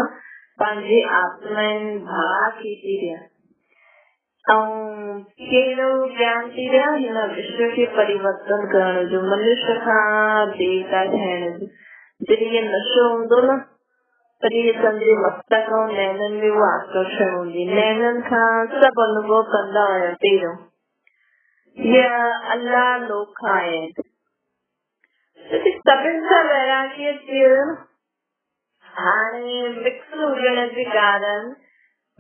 पंहिंजे आत्माउनि भाउ खे थी ॾियां, ऐं कहिड़ो ज्ञान थी ॾियां, हिन विश्व खे परिवर्तन करण जो, मनुष्य खां देवता ठहिण जो। जॾहिं इहो नशो हूंदो न तॾहिं सम्झे मस्तक ऐं नैननि में उहा आकर्षण हूंदी, नैननि खां सभु अनुभव कंदा हुया पहिरियों अल्लाह लोक खां आया आहिनि, सभिनि सां वैरागी अची वियो न। हाणे मिक्स हुजण जे कारण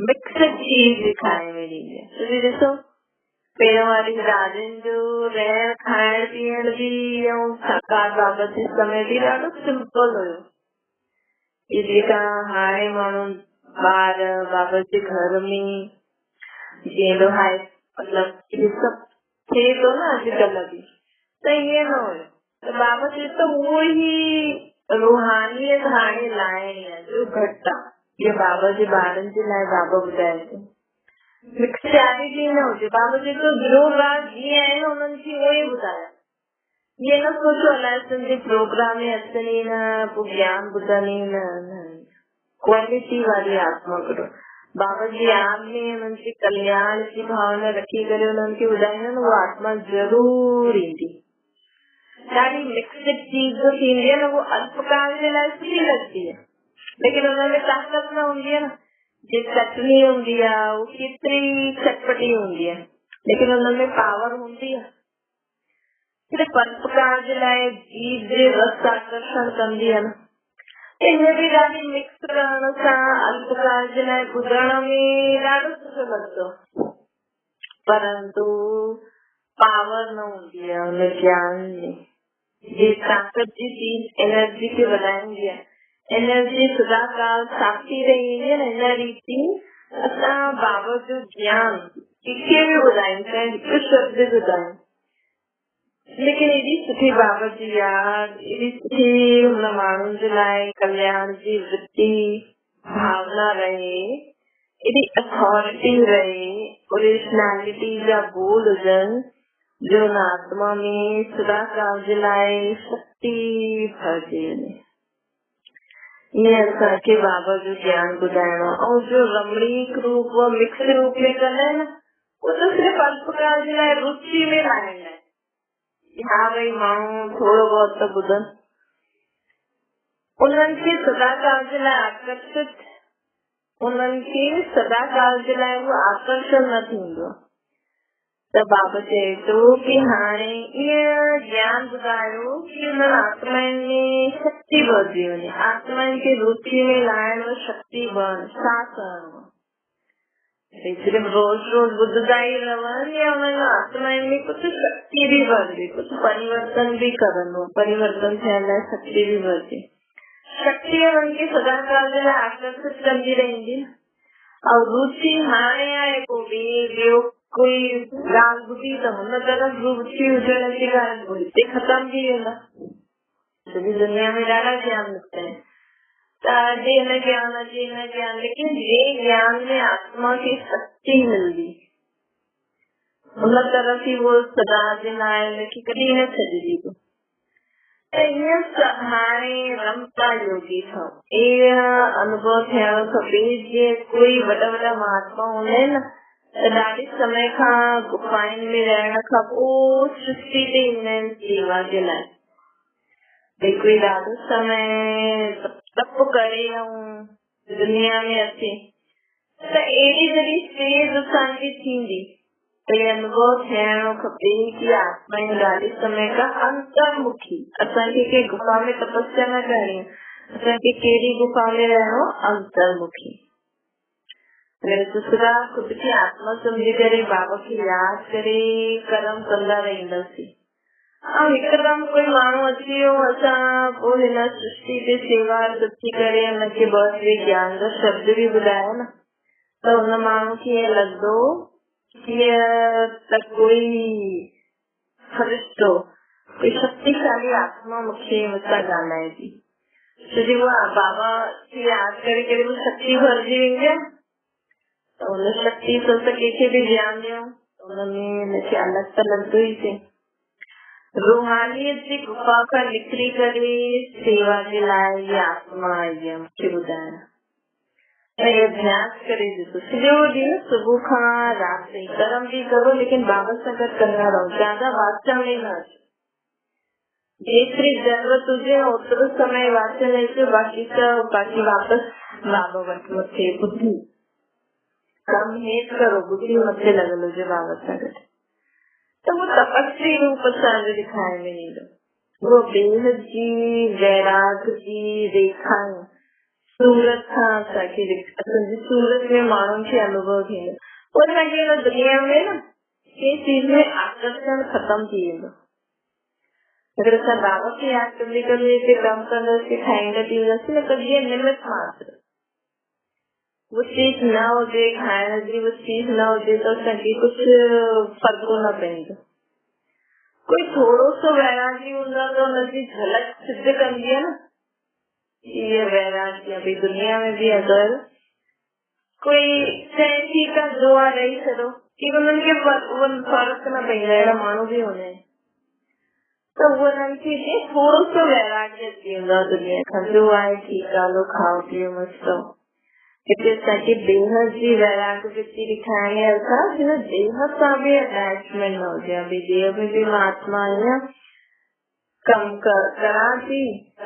मिक्स चीज खाइण वेंदी आहे। ॾिसो पहिरियों वारी राजनि जो रहण खाइण पीअण बि ऐं साकार बाबत जे समय बि ॾाढो सिंपल हुयो। ये जेका हाणे माण्हू ॿार बाबा जे घर में जीअं हाए मतलब इहे सभु थिए थो न अॼुकल्ह बि, त ईअं न हुयो। त बाबा चए थो उहो ई रूहानियत हाणे लाइणी आहे जो घटि आहे, इहो बाबा जे ॿारनि जे लाइ बाबा ॿुधाए थो। मिक्सचैरिटी न हुजे, बाबा चए थो जो ॻाल्हि जीअं आहे न उन्हनि खे उहो ई ॿुधायो। ईअं न सोचो अलाए सिंधी प्रोग्राम में अचनि न पोइ ज्ञान ॿुधनि न, क्वालिटी वारी आत्मा करो। बाबा जी याद में उन्हनि खे कल्याण जी भावना रखी करे उन्हनि खे ॿुधाईंदा न, उहा आत्मा जरूर ईंदी। ॾाढी मिक्सड चीज जो थींदी आहे न, वो अल्पकाल जे लाइ सुठी लॻंदी है, लेकिन उनमें ताक़त न हूंदी है न। जे चटनी हूंदी आहे वो केतिरी चटपटी हूंदी है, लेकिन उनमें पावर हूंदी है। सिर्फ अल्पकाल जे लाइ जीव जे रस आकर्षण कंदी है न, इहे बि ॾाढी मिक्स करण सां अल्पकाल जे लाइ ॿुधण में ॾाढो सुठो लॻंदो, परंतु पावर न हूंदी आहे उन ज्ञान में। जे ताक़त जी चीज एनर्जी खे वधाईंदी आहे, एनर्जी सदा काल साथी रहंदी आहे न। हिन रीति असां बाबा जो ज्ञान कंहिंखे बि ॿुधायूं, चाहे हिकु शब्द ॿुधायूं, लेकिन एॾी सुठी बाबा जी याद, एॾी सुठी हुन माण्हुनि जे लाइ कल्याण जी वृत्ति भावना रहे, एॾी अथॉरिटी रहे, ओरिजिनलिटी जा बोल हुजनि जो हुन आत्मा में सदा काल जे लाइ शक्ति भरिजी वञे। ईअं असांखे बाबा जो ज्ञान ॿुधाइणो आहे। ऐं जो रमणीक रूप मिक्स रूप में कंदा आहिनि उहो त सिर्फ़ु अल्पकाल जे लाइ रुचि में लाहींदा आहिनि। हा भई माण्हू थोरो बहुत त ॿुधनि, उन्हनि खे सदा काल जे लाइ आकर्षित, उन्हनि खे सदा काल जे लाइ उहो आकर्षण न थींदो। त बाबा चए थो कि हाणे ईअं ज्ञान ॿुधायो कि उन्हनि आत्माउनि में शक्ति भरिजी वञे, आत्माउनि खे रुचि में लाइण में शक्ति बण छा करणो, सिर्फ रोज रोज ॿुधंदा ई रहनि या उन्हनि आत्माउनि में कुझु शक्ति बि भरिजे, कुझु परिवर्तन बि करणो, परिवर्तन थियण लाइ शक्ति बि भरिजे। शक्ति उन्हनि खे सदा काल जे लाइ आकर्षित कंदी रहंदी। और रुचि हाणे आहे पोइ ॿियो कोई ॻाल्हि ॿुधी त हुन तरफ़ रुचि हुजण जी ॻाल्हि हिते ख़तम थी वेंदा। सॼी दुनिया में ॾाढा ज्ञान निकिता आहिनि, त अॼु हिन ज्ञान अॼु हिन ज्ञान, लेकिन जे ज्ञान में आत्मा खे शक्ति मिलंदी हुन तरफ़ ई वो सदा जे लाइ हुनखे कॾहिं न छॾिजी। त ईअं हाणे रमता योगी ठहो, इहो अनुभव थियणु खपे। जीअं कोई वॾा वॾा महात्मा हूंदा आहिनि न, ॾाढे समय खां गुफाउनि में रहण खां पोइ सृष्टि ते ईंदा आहिनि सेवा जे लाइ। भई कोई ॾाढो समय तप करे ऐं दुनिया में अचे त अहिड़ी जॾहिं स्टेज असांजी थींदी त इहो अनुभव थियणो खपे कि आत्मा ॾाढे समय खां अंतर्मुखी। असांखे कंहिं गुफा में तपस्या न करणी, असांखे कहिड़ी गुफा में रहणो, अंतर्मुखी। अगर दूसरा खुद की आत्मा समझी करे बाबा की याद करे कर्म कंदा रहंदासीं। हिकदम कोई माण्हू अची वियो असां पोइ हिन सृष्टि ते सेवा सच्ची करे हुनखे ॿ टे ज्ञान जा शब्द बि ॿुधाया न त हुन माण्हू खे ईअं लॻंदो त कोई फरिश्तो, कोई शक्तिशाली आत्मा मूंखे मूंसां ॻाल्हाए थी। छोकी उहा बाबा खे यादि करे करे उहा शक्ति भरिजी वेंदी आहे। उन शक्ति सां कंहिंखे बि ज्ञान ॾियो हुनमें मूंखे अलॻि त लॻंदो ई थिए। रूहानियत जी गुफा खां निकिरी करे सेवा जे लाइ इहा आत्मा आई आहे मूंखे ॿुधाइण। ऐं अभ्यास करे ॾिसो सॼो ॾींहुं सुबुह खां राति ताईं कर्म बि करो लेकिन बाबा सां गॾु कंदा रहो। ज्यादा वाचन में न अचो, जेतिरी जरूरत हुजे ओतिरो समय वाचन अचो, बाक़ी वापसि बाबा वटि मथे ॿुधी कम हेठि करो, बुद्धि मथे लॻल हुजे बाबा सां गॾु त उहो तपस्वी रूप असांजो ॾेखारे में ईंदो। उहो बेहद जी वैराग जी रेखाऊं सूरत खां असांखे असांजी सूरत में माण्हुनि खे अनुभव थींदो। पोइ असांखे हिन दुनिया में न कंहिं चीज में आकर्षण खत्म थी वेंदो। अगर असां बाबा खे यादि कंदे कंदे हिते कमु कंदासीं, खाईंदा पींदासीं न त जीअं निमित मात्र वो चीज न हुजे, खाइण जी वो चीज न हुजे त असांखे कुझु फर्क़ न पवंदो। कोई थोरो सो वैरागी हूंदो त हुनजी झलक सिद्ध कंदी आहे न ये वैरागी भई दुनिया में भी अगर कोई चए ठीक आहे जो आहे रही छॾो की उन्हनि खे फर्क़ न पवंदो। अहिड़ा माण्हू बि हूंदा आहिनि त उन्हनि खे थोरो सो वैरागी अची वेंदो आहे दुनिया खां, जो आहे ठीकु आहे हलो खाओ पीओ मस्तु। हिते असांखे बेहद जी वैराग वृत्ति ॾेखारणी आहे। असां हिन देह सां बि अटैचमेंट न हुजे। भई देह में बि मां आत्मा आहियां, कम करां थी,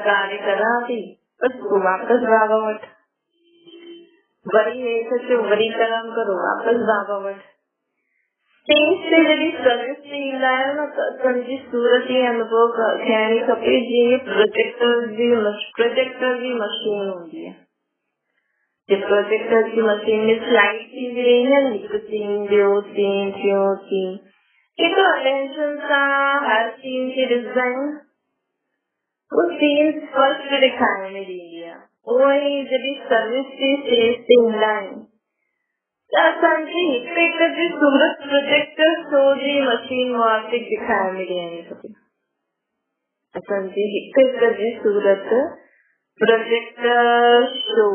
कार्य करां थी, बसि वापसि बाबा वटि, वरी हेठि अचो वरी कर्म करो वापसि बाबा वटि। स्टेज ते जॾहिं सर्विस ते ईंदा आहियो न त असांजी सूरत ईअं अनुभव थियणी खपे जीअं प्रोजेक्टर जी मशीन हूंदी आहे। प्रोजेक्टर की मशीन में स्लाइड थींदी रही है, हिकु सीन ॿियो सीन टियों सीन, केतिरो अटेंशन सां हर सीन खे ॾिसंदा आहियूं, उहो सीन स्पष्ट ॾेखारण में ॾींदी आहे। उहो ई जॾहिं सर्विस जी स्टेज ते ईंदा आहियूं त असांजी हिकु हिकु जी सूरत प्रोजेक्टर शो जी मशीन मुआफ़िक ॾेखारण में ॾियणी खपे। असांजी हिकु हिकु जी सूरत प्रोजेक्टर शो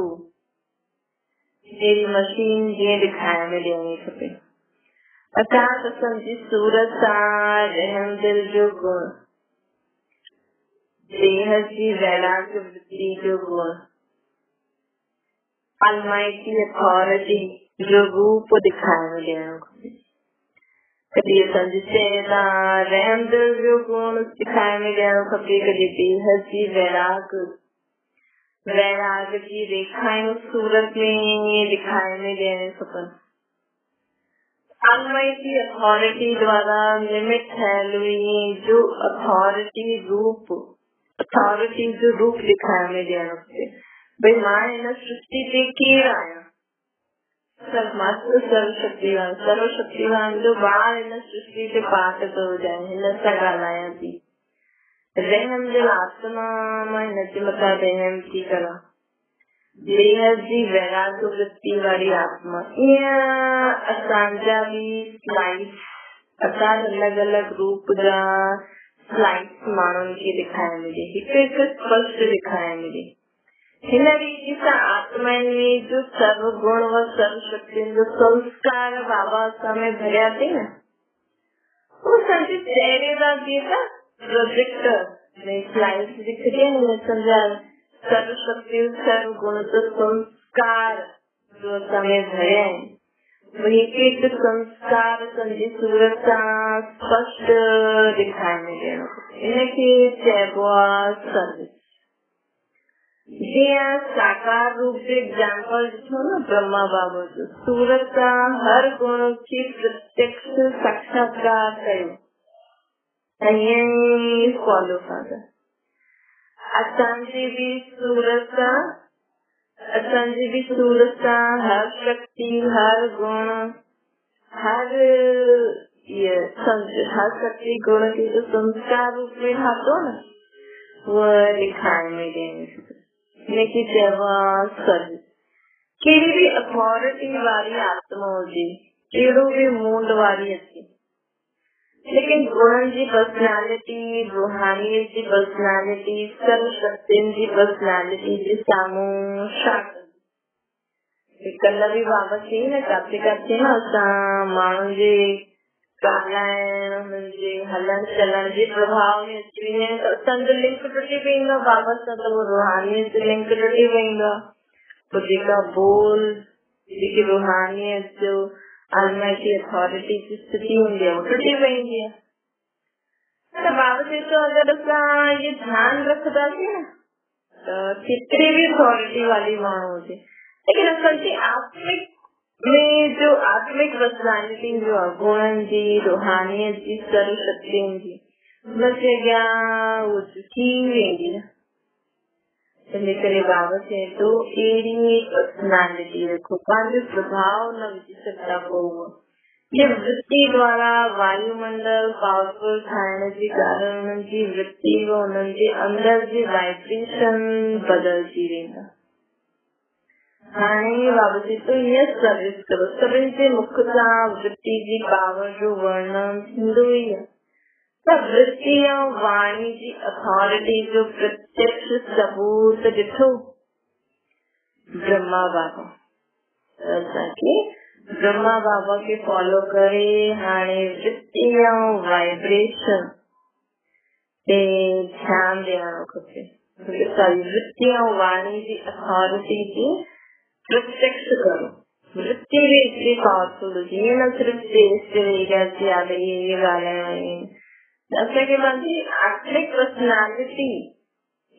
मेरी मशीन जीअं ॾेखारण में ॾियणी खपे। अर्थात असांजी सूरत सां रहम दिल जो गुण, देह जी वैराग वृत्ति जो गुण, अलमाइटी अथॉरिटी जो रूप ॾेखारण में ॾियणो खपे। कॾहिं असांजे चहिरे सां रहम दिल जो गुण ॾेखारण में ॾियणो खपे, कॾहिं देह जी वैराग जी रेखाऊं सूरत में ॾेखारण में ॾियणी खपनि। अलमाइटी अथॉरिटी द्वारा लिमिट ठहियल हुई जो अथॉरिटी जो रूप ॾेखारण में ॾियणो खपे। भई मां हिन सृष्टि ते केरु आहियां, सर्वशक्तिवान जो ॿार हिन सृष्टि ते पाठ थो हुजां, हिन सां ॻाल्हायां थी, रहम दिल आत्मा मां हिनजे मथां रहम थी करा, देह जी वैराग वृत्ति वारी आत्मा। ईअं असांजा बि स्लाइड्स अर्थात अलॻि अलॻि रूप जा स्लाइड्स माण्हुनि खे ॾेखारण मिले, हिकु हिकु स्पष्ट ॾेखारण मिले। हिन रीति सां आत्माउनि में जो सर्व गुण व सर्व शक्तियुनि जो संस्कार बाबा असां में भरिया थी न, उहो असांजे चहिरे जा जीअं प्रोजेक्टर में स्लाइड्स दिखदी है न, समझा सर्व शक्ति सर्व गुण जो संस्कार जो असां में भरिया आहिनि हिकु संस्कार संजी सूरत सां स्पष्ट ॾेखारण में ॾियणो खपे। इनखे चइबो आहे सर्विस। जीअं साकार रूप जो एग्जाम्पल ॾिठो न ब्रह्मा बाबा जो, सूरत सां हर गुण खे प्रत्यक्ष साक्षात्कार कयो, ईअं फॉलो कंदा। असांजी बि सूरत सां हर शक्ति, हर गुण, हर शक्ति गुण खे जो संस्कार रूप में ठातो न, वो ॾेखारण में ॾियणी खपे। इनखे चइबो आहे सर्विस। कहिड़ी बि अथॉरिटी वारी आत्मा हुजे, कहिड़ो बि मूंड वारी अचे, लेकिन गुणनि जी पर्सनैलिटी, रूहानियत जी पर्सनैलिटी, सर्व शक्तियुनि जी पर्सनैलिटी जे साम्हूं छा कंदी? कल्ह बि बाबा चई न, काथे न असां माण्हुनि जे ॻाल्हाइण, हुननि जे हलण चलण जे प्रभाव में अची वेंदा आहिनि त असांजो लिंक टुटी पवंदो आहे बाबा सां, त उहो रूहानियत जो लिंक टुटी पवंदो आहे। पोइ जेका बोल, जेकी रूहानियत जो अलमाइटी अथॉरिटी जी स्थिति हूंदी आहे, वो टुटी पवंदी आहे। त बाबा चए थो अगरि असां इहे ध्यानु रखंदासीं न, त केतिरी बि अथॉरिटी वाली माण्हू हुजे, लेकिन असांजी आत्मिक में जो आत्मिक पर्सनैलिटी जो आहे, गुणनि जी, रूहानियत जी, सर्व शक्तियुनि जी, हुनजे अॻियां उहो झुकी वेंदी न। तंहिंजे करे बाबा चए थो अहिड़ी पर्सनैलिटी रखो, पंहिंजो प्रभाव न विझी सघंदा पोइ। ये वृत्ति द्वारा वायुमंडल पावरफुल ठाहिण जे कारण उन्हनि जी वृत्ति व उन्हनि जे अंदर जी वाइब्रेशन बदलजी वेंदा। हाणे बाबा चए थो हीअं सर्विस करो। सभिनि जे मुख सां वृत्ति जी पावर जो वर्णन थींदो ई आहे। त वृत्ति ऐं वाणी जी अथॉरिटी जो प्रत्यक्ष सबूत ॾिठो ब्रह्मा बाबा। असांखे ब्रह्मा बाबा खे फॉलो करे हाणे वृत्ति ऐं वाइब्रेशन ते ध्यानु ॾियणो खपे। वृत्ति ऐं वाणी जी अथॉरिटी जी प्रत्यक्ष करो। वृत्ति भी एतिरी पावरफुल हुजे, ईअं न सिर्फ़ु स्टेज ते वेही करे याद इहे ॻाल्हाइण, असांखे पंहिंजी आत्मिक पर्सनैलिटी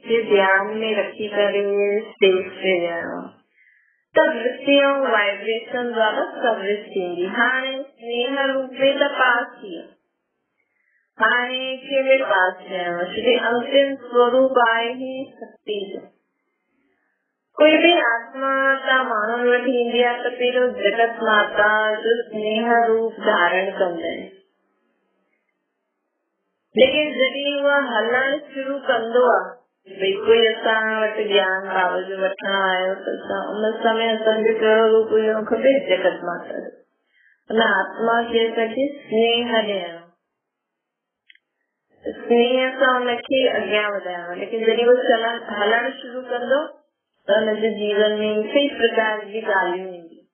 खे ध्यान में रखी करे स्टेज ते विहणो। त वृत्ति ऐं वाइब्रेशन द्वारा सर्विस थींदी। हाणे स्नेह रूप में त पास थी वियो, हाणे कंहिंमें पास थियणो? श्री अंतिम स्वरूप आहे ही शक्ति जो। कोई भी आत्मा तव्हां माण्हुनि वटि ईंदी आहे त पहिरियों जगत माता जो स्नेह रूप धारण कंदा आहिनि, लेकिन जॾहिं उहा हलण शुरू कंदो आहे, भई कोई असां वटि ज्ञान बाबा जो वठण आयो त असां उन समय असांजो कहिड़ो रूप हुजणो खपे? जगत माता जो। उन आत्मा खे असांखे स्नेह ॾियणो, स्नेह सां हुनखे अॻियां वधाइणो। लेकिन जॾहिं उहो हलण शुरू कंदो त हुनजे जीवन में कई प्रकार जी ॻाल्हियूं ईंदियूं,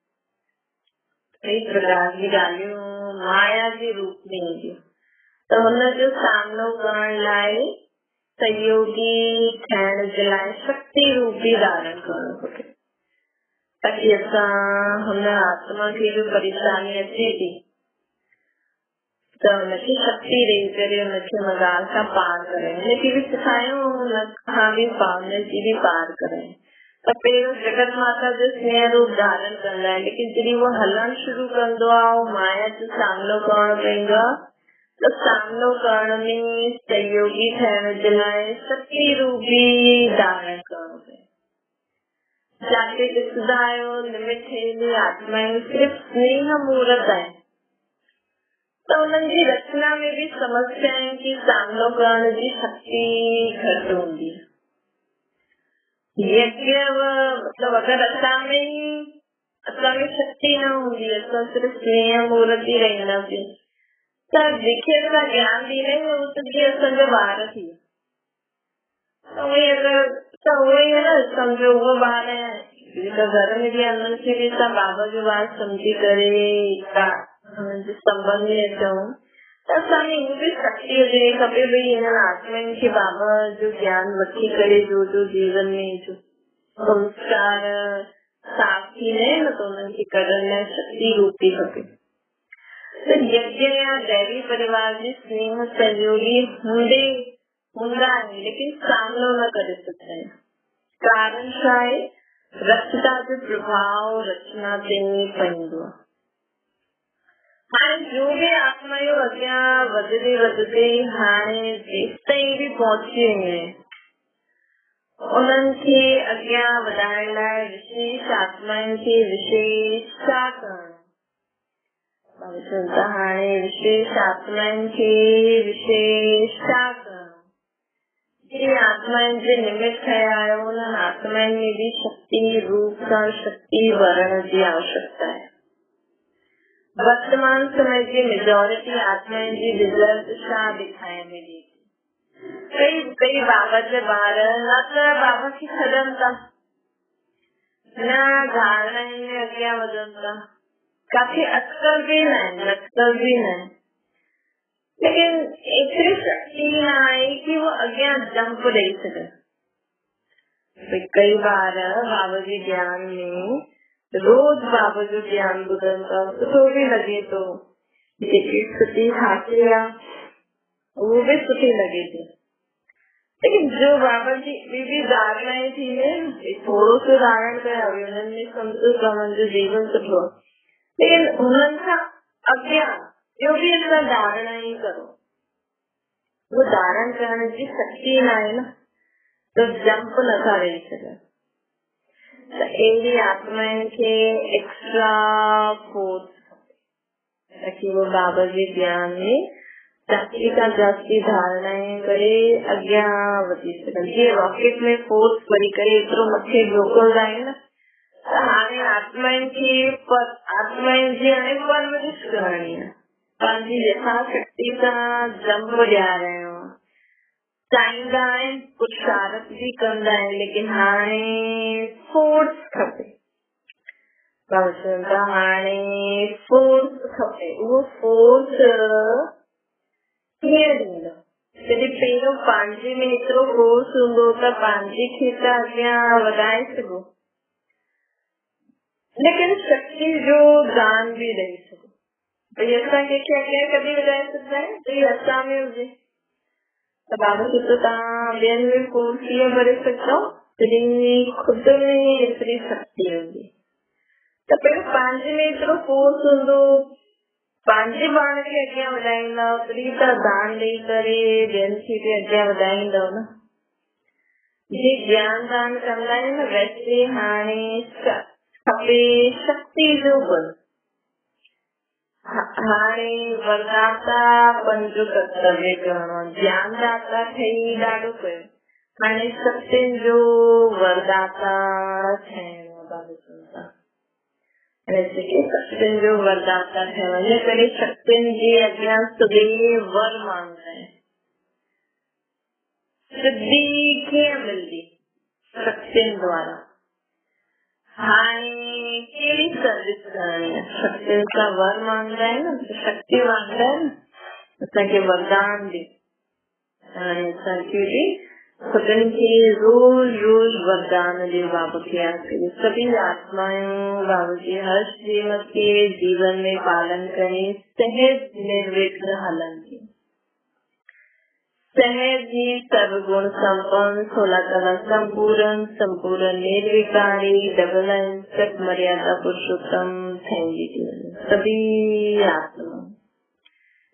कई प्रकार जी ॻाल्हियूं माया जे रूप में ईंदियूं। त हुनजो सामनो करण लाइ सहयोगी थियण जे लाइ शक्ति रूप भी धारण करणो खपे, ताकि असां हुन आत्मा खे जो परेशानी अचे थी त हुनखे शक्ति ॾेई करे हुनखे हुन ॻाल्हि खां पार करायूं। हुनखे बि सिखायूं, हुन खां बि हुनजी बि पार करायूं। त पहिरियों जगत माता जो स्नेह रूप धारण कंदा आहिनि, लेकिन जॾहिं उहो हलण शुरू कंदो आहे, माया जो सामनो करणो पवंदो आहे, त सामनो करण में सहयोगी थियण जे लाइ शक्ति रूप भी धारण करणो पवंदो। जाते ॾिसंदा आहियो निमित ठहियलु आत्माऊं सिर्फ़ु स्नेह मूर्त आहिनि, त उन्हनि जी रचना में भी समस्या आहे कि सामनो करण जी शक्ति घटि हूंदी आहे। मतलब अगर असां में शक्ति न हूंदी, असां सिर्फ़ु स्नेह मूर्त ही रहंदासीं, त जंहिंखे असां ज्ञान ॾींदा आहियूं उहो त जीअं असांजो ॿार थी वियो। त उहो ई आहे न, सम्झो उहो ॿार आहे घर में बि उन्हनि खे बि असां बाबा जो ॿार सम्झी करे हुननि जे संबंध में अचूं, त असांखे उहो बि शक्ति हुजणी खपे। भई हिननि आत्माउनि खे बाबा जो ज्ञान वठी करे जो जीवन में जो संस्कार साफ थी न तो उनकी करण में शक्ति रूपी खपे। तो यज्ञ या दैवी परिवार जी स्नेह सहयोगी हूंदे हूंदा आहिनि लेकिन सामनो न करे सघंदा आहिनि। कारण छा आहे? रचता जो प्रभाव रचना ते पवंदो आहे। हाणे जो भी आत्मायूं अॻियां वधंदे हाणे जेसिताईं बि पहुची वयूं आहिनि उन्हनि खे अॻियां वधाइण लाइ विशेष आत्माउनि खे विशेष छा करणो? हाणे विशेष आत्माउनि खे विशेष छा करणो? जीअं आत्माउनि जे निमित्त ठहिया आहियो उन्हनि आत्माउनि में बि शक्ति रूप सां शक्ति भरण जी आवश्यकता आहे। वर्तमान समय की मेजोरिटी आत्माउनि जी रिजल्ट छा ॾेखारे मिले थी? कई बाबा जे ॿार न त बाबा खे छॾनि था न धारणाउनि में अॻियां वधनि था, काथे अटकल बि न आहे लेकिन एतिरी शक्ति न आहे कि वो अॻियां जंप ॾेई सघनि। कई बार बाबा जे ज्ञान में रोज बाबा जो ज्ञान ॿुधनि था, सुठो बि लॻे थो, जेकी स्थिति हासिल आहे उहो बि सुठी लॻे थी, लेकिन जो बाबा जी ॿी धारणाएं थी थोरो सो धारण कया उन्हनि में संतोष रमन जो जीवन सुठो, लेकिन उन्हनि खां अॻियां ॿियो बि असां धारणा ई करो, वो धारण करण जी शक्ति न आहे न तो जंप नथा वेही सघनि। त अहिड़ी आत्माउनि खे एक्स्ट्रा फोर्स खपे ताकि वो बाबा जे ज्ञान में जास्ती खां जास्ती धारणाएं करे अॻियां वधी सघनि। जीअं रॉकेट में फोर्स पढ़ी करे एतिरो मथे मोकिलंदा आहिनि न, त हाणे आत्माउनि खे आत्माउनि जी हाणे परवरिश करणी आहे, पंहिंजी यथाशक्ति सां जंप ॾियारणो आहे। चाहींदा आहिनि पुरुषार्थ बि कंदा आहिनि लेकिन हाणे फोर्स खपे। हाणे फोर्स खपे, उहो फोर्स कीअं ॾींदो? जॾहिं पहिरियों पंहिंजे में एतिरो फोर्स हूंदो त पंहिंजे खे त अॻियां वधाए सघो, लेकिन शक्ति जो दान बि ॾेई सघो। भई असां कंहिंखे अॻियां कॾहिं वधाए सघंदा आहियूं? भई असां में हुजे त बाबा खे त तव्हां ॿियनि में फोर्स कीअं भरे सघंदव जॾहिं खुद में एतिरी शक्ति हूंदी। त पहिरियों पंहिंजे में एतिरो फोर्स हूंदो, पंहिंजे पाण खे अॻियां वधाईंदव, तॾहिं त दान ॾेई करे ॿियनि खे बि अॻियां वधाईंदव न। जीअं ज्ञान दान कंदा आहिनि न, वैसे हाणे खपे शक्ति जो गुण। हाणे वरदाता पंहिंजो कर्तव्य करणो, ज्ञानदाता ठही ॾाढो कयो, हाणे शक्तियुनि जो वरदाता ठहिणो शक्तियुनि जो वरदाता ठहिणो, इन करे शक्तियुनि जे अॻियां सदैव वर मांगदा आहिनि। सिद्धि कीअं मिलंदी? शक्तियुनि द्वारा। हाणे कहिड़ी सर्विस करणी आहे? शक्तियुनि सां वर मांगदा आहिनि न, शक्ति मांगदा आहिनि, असांखे वरदान ॾे। हाणे असांखे बि सभिनि खे रोज रोज वरदान ॾे बाबा खे आख़िर सभी आत्माऊं बाबा जी हर श्रीमत के जीवन में पालन करे सहज निर्विघ्न हलन थी, सहज ही सर्वगुण संपन्न 16 कला संपूर्ण निर्विकारी डबल अंशक मर्यादा पुरुषोत्तम ठहंदी थी वञे। सभी आत्मा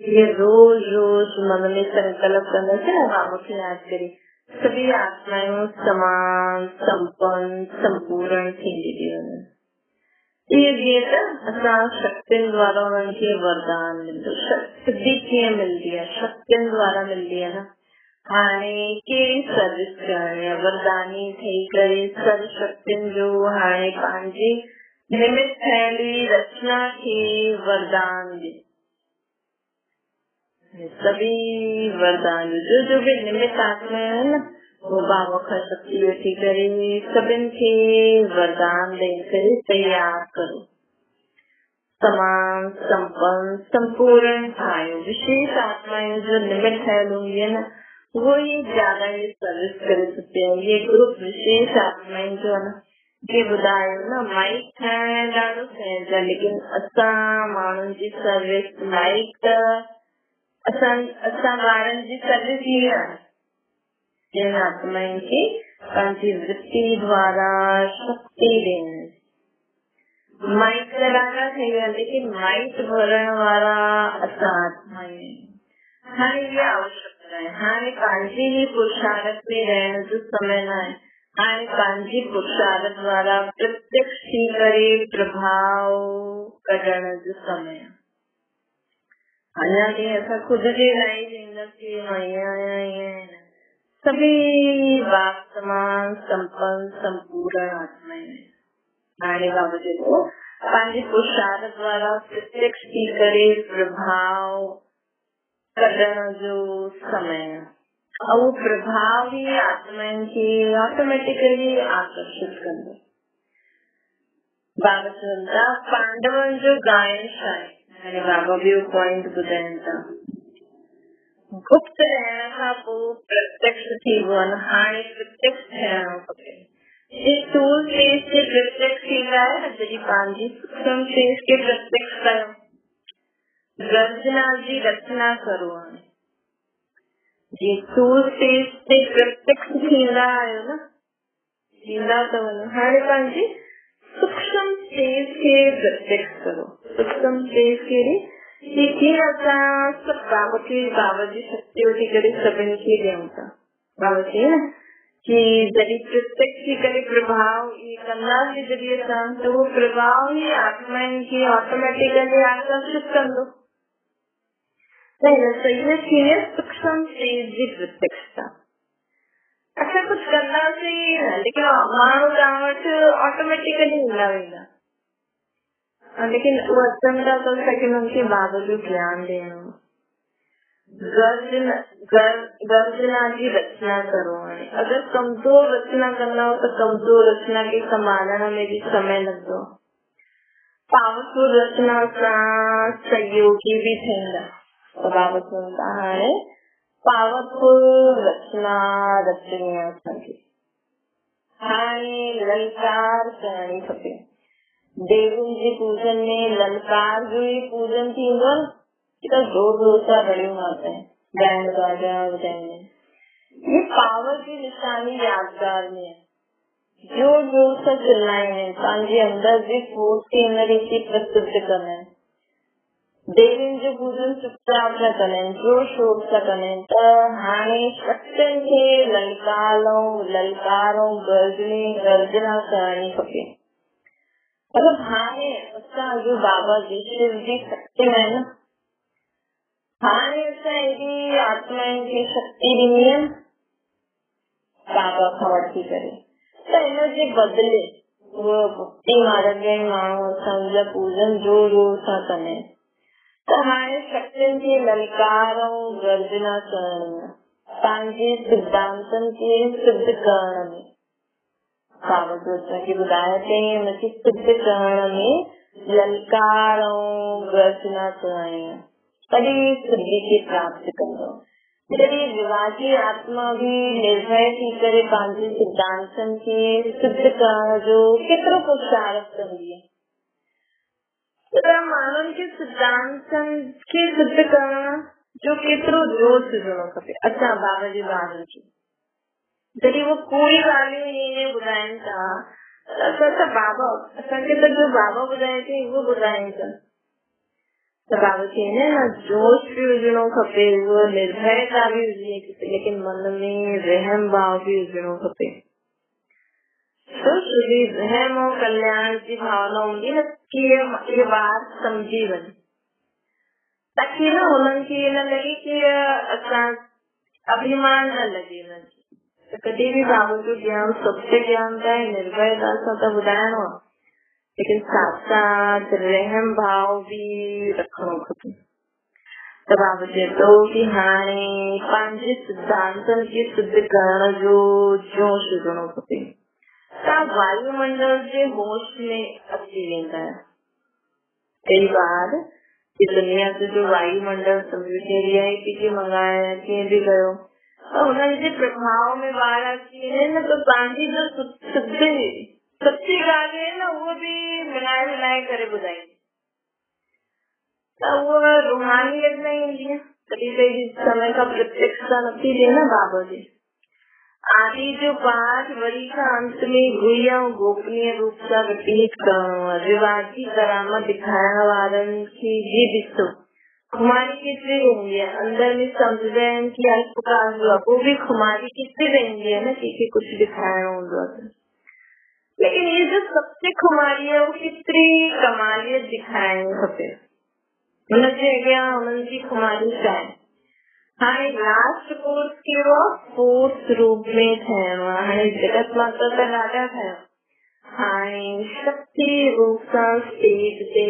ये रोज रोज मन में संकल्प करने से बाबा खे याद करे सभी आत्माएं समान संपन्न संपूर्ण थींदी थी वञे। जीअं त असां शक्तियुनि द्वारा उन्हनि खे वरदान मिलंदो। सिद्धि कीअं मिलंदी आहे? शक्तियुनि द्वारा मिलंदी आहे न। हाणे कहिड़ी सर्विस करणी आहे? वरदानी ठही करे सर्व शक्तियुनि जो हाणे पंहिंजी निमित्त ठहियली रचना खे वरदान ॾे। सभी वरदान जो भी निमित्त आत्मा है न, वो बाबा खां शक्ति वठी करे सभिनि खे वरदान ॾेई करे तैयार करो, तमाम संपन्न संपूर्ण ठाहियो। विशेष आत्माएं जो निमित्त ठहियल हूंदी है न, वो ही ज्यादा ये सर्विस करे सकते हैं। ये ग्रुप विशेष आत्माएं जो है न, ये ॿुधायो न माइक ठाहिण ॾाढो सहज आहे, लेकिन असां माण्हुनि जी सर्विस माइक त असां ॿारनि जी सर्विस हीअ आहे, जिन आत्माउनि खे पंहिंजी वृत्ति द्वारा शक्ति ॾियण। माइक त ॾाढा ठही विया, लेकिन माइक भरण वारा असां आत्मा ई आहियूं। हाणे इहा आवश्यकता आहे, हाणे पंहिंजी ही पुरुषार्थ में रहण जो समय न आहे, हाणे पंहिंजी पुरुषार्थ द्वारा प्रत्यक्ष थी करे प्रभाव कढण जो समय आहे। अञा ताईं असां खुद जे लाइ चईंदासीं सभी वास्तमान संपन्न संपूर्ण आत्मा आहिनि। हाणे बाबा चए थो पंहिंजे पुरुषार्थ द्वारा प्रत्यक्ष थी करे प्रभाव कढण जो समय आहे। और वो प्रभाव ही आत्माउनि खे ऑटोमेटिकली आकर्षित कंदो। बाबा चवनि था पांडवनि जो गायन आहे। हाणे बाबा ॿियो पॉइंट ॿुधाइनि था, गुप्त रहण खां पोइ प्रत्यक्ष थी वियो आहे, हाणे प्रत्यक्ष थियणो खपे। स्थूल तेज से प्रत्यक्ष थींदा आहे न, जॾहिं पंहिंजी सूक्ष्म तेज खे प्रत्यक्ष कयो, गर्जना जी रचना करो। हाणे जी स्थूल तेज से प्रत्यक्ष थींदा आहियो न, थींदा त वञो, हाणे पंहिंजी सूक्ष्म तेज खे प्रत्यक्ष करो। सूक्ष्म तेज कहिड़ी, कीअं असां सभु बाबा खे बाबा जी शक्ति वठी करे सभिनी खे ॾियूं था। बाबा चई न कि जॾहिं प्रत्यक्ष थी करे प्रभाव कंदासीं जॾहिं असां, त उहो प्रभाव ई आत्माउनि खे ऑटोमेटिकली आकर्षित कंदो। त हिन सही थी सूक्ष्म तेज जी प्रत्यक्षता। असां कुझु कंदासीं लेकिन माण्हू तव्हां वटि ऑटोमेटिकली ईंदा वेंदा, लेकिन उहो अचनि था त लेकिन उनखे बाबा जो ज्ञान ॾियणो। गर्जना जी रचना करो। हाणे अगरि कमज़ोर रचना कंदा त कमज़ोर रचना खे संभालण में भी समय लगदो। पावरफुल रचना सां सहयोगी भी थींदा। बाबा चवनि था हाणे पावरफुल रचना रचणी आहे असांखे। हाणे ललकार करणी खपे। देवनि जे पूजन में ललकार जो ही पूजन थींदो न, जोर जोर सां रड़ियूं मारते हैं, बैंड बाजा बजाएंगे। ये पावर की निशानी यादगार में है। जोर जोर से चिल्लाएंगे, पंहिंजे अंदर जी फोर्स खे हिन रीति प्रस्तुत कंदा आहिनि। देवनि जो पूजन चुपचाप न कंदा आहिनि, जोर शोर सां कंदा आहिनि। त हाणे शक्तियुनि खे ललकारो गर्जना करणी खपे। मतलब हाणे असांजो बाबा जी शिव जी शक्ति आहे न, हाणे असां एॾी आत्माउनि खे शक्ति ॾिनी आहे बाबा खां वठी करे, त हिनजे बदिले उहो भक्ति मार्ग में माण्हू असांजा पूजन जोर जोर सां कंदा आहिनि। त हाणे शक्तियुनि खे ललकार ऐं गर्जना करण में, पंहिंजे सिद्धांतनि खे सिद्ध करण में, बाबा जो असांखे ॿुधायो अथई हुनखे सिद्ध करण में ललकार ऐं गर्जना करणी आहे, तॾहिं सिद्धि खे प्राप्त कंदो। जॾहिं विवादी आत्मा भी निर्भय थी करे पंहिंजे सिद्धांतनि खे सिद्ध करण जो केतिरो पुरुषार्थ कंदी आहे। त माण्हुनि खे सिद्धांतनि खे सिद्ध करण जो केतिरो जोश हुजणो खपे। असां बाबा जे ॿारनि खे जॾहिं वो कोई ॻाल्हियूं ईअं ॿुधाइनि था, असां बाबा असांखे त जो बाबा ॿुधाए थी उहो ॿुधाइनि था। त बाबा चवंदा आहिनि न जोश भी हुजणो खपे, उहो निर्भयता भी हुजणी खपे, लेकिन मन में रहम भाव भी हुजणो खपे। रहम और कल्याण जी भावना हूंदी न कि ये बात सम्झी वञे, ताकि न हुननि खे न लॻे कि असां अभिमान न लॻे हुननि। त कॾहिं भी बाबा जो ज्ञान सत्य ज्ञान था, निर्भयता सां त ॿुधाइणो आहे, लेकिन साथ साथ रहम भाव भी रखणो खपे। त बाबा चए थो कि हाणे पंहिंजे सिद्धांतनि खे सिद्ध करण जो जोश हुजणो खपे। तव्हां वायुमंडल जे होश में अची वेंदा आहियो। कई बार दुनिया से जो वायुमंडल समझो रियायती खे मंगाया कीअं बि कयो, हुननि जे प्रभाव में ॿार अची वेंदा आहिनि न, त पंहिंजी जो सच्ची ॻाल्हाए करे ॿुधाईंदी। त उहा रूहानियत न ईंदी आहे, कॾहिं कॾहिं समय खां प्रत्यक्षता नथी थिए न बाबा जी। आदि जो पाठ वरी खां अंत में गुह्य ऐं गोपनीय रूप सां रिपीट करणो आहे। रिवाजी करामत ॾेखारण वारनि खे जी ॾिसो, खुमारी केतिरी रहंदी आहे, अंदर में सम्झंदा आहिनि कि अल्पकाल जो आहे, पोइ बि खुमारी केतिरी रहंदी आहे न, कंहिंखे कुझु ॾेखारिणो हूंदो आहे। लेकिन ये जो सच्ची खुमारी है वो केतिरी कमालियत ॾेखारणी खपे, हुनजे अॻियां हुननि जी खुमारी छा आहे। हाणे लास्ट कोर्स कहिड़ो आहे, फोर्थ रूप में ठहिणो आहे। हाणे जगत माता त ॾाढा ठहियो, हाणे शक्ति रूप सां स्टेज ते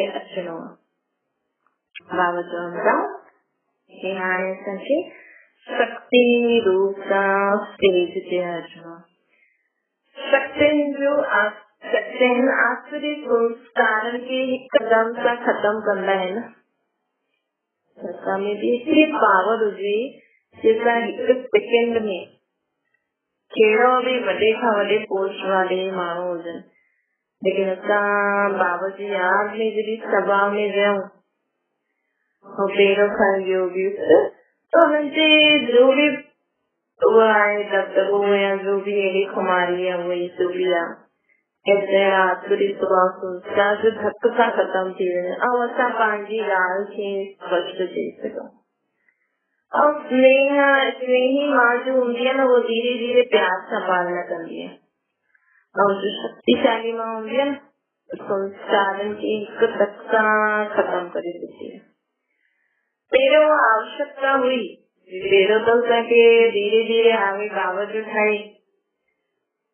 अचणो आहे। बाबा चवनि था कि हाणे असांखे शक्ति रूप सां स्टेज ते अचणो आहे। शक्तिन आखिरी संस्कारनि खे हिकु कदम सां ख़तम कंदा आहिनि। असां में बि एतिरी पावर हुजे कि असां हिकु सेकेंड में कहिड़ो बि वॾे खां वॾे पोस्ट वारे माण्हू हुजनि, लेकिन असां बाबा जी यादि में जॾहिं सभा में वियूं ऐं पहिरियों खां योगी त हुननि जे जो बि उहा आहे दबदबो या जो बि अहिड़ी खुमारी आहे उहा जो बि आहे, आखिरी संस्कार जो धक सां ख़तम थी वञे ऐं असां पंहिंजी ॻाल्हि खे स्पष्ट चई सघूं। ऐं स्नेही मां जो हूंदी आहे न, उहो धीरे धीरे प्यार सां पालना कंदी आहे। ऐं जो शक्तिशाली मां हूंदी आहे न, संस्कारनि खे हिकु धक सां ख़तम करे ॾींदी आहे। पहिरियों आवश्यकता हुई, पहिरियों त असांखे धीरे धीरे हाणे बाबा जो ठाहे,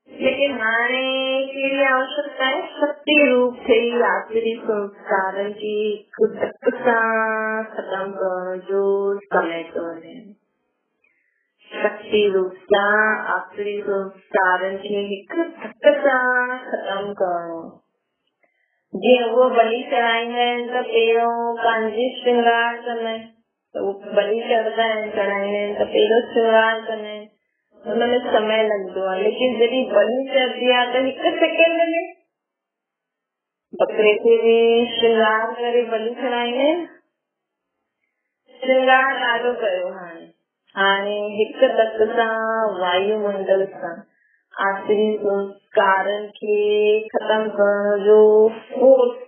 लेकिन हाणे कहिड़ी आवश्यकता आहे, शक्ति रूप ठही आखिरी संस्कारनि खे हिकु धक सां ख़तम करण जो समय थो वञे। शक्ति रूप सां आखिरी संस्कारनि खे हिकु धक सां ख़तम करणो। जीअं उहो बलि चढ़ाईंदा आहिनि त पहिरियों पंहिंजी श्रृंगार कंदा आहिनि, त उहो बलि चढ़ंदा आहिनि, चढ़ाईंदा आहिनि त पहिरियों श्रृंगार कंदा आहिनि, हुनमें समय लगदो आहे। लेकिन जॾहिं बलि चढ़ंदी आहे त हिकु सेकेंड में बकरे खे बि श्रृंगार करे बलि चढ़ाईंदा आहिनि। श्रृंगार ॾाढो कयो हाणे हिकु धक सां वायुमंडल सां आखिरी संस्कारनि खे ख़तम करण जो फोर्स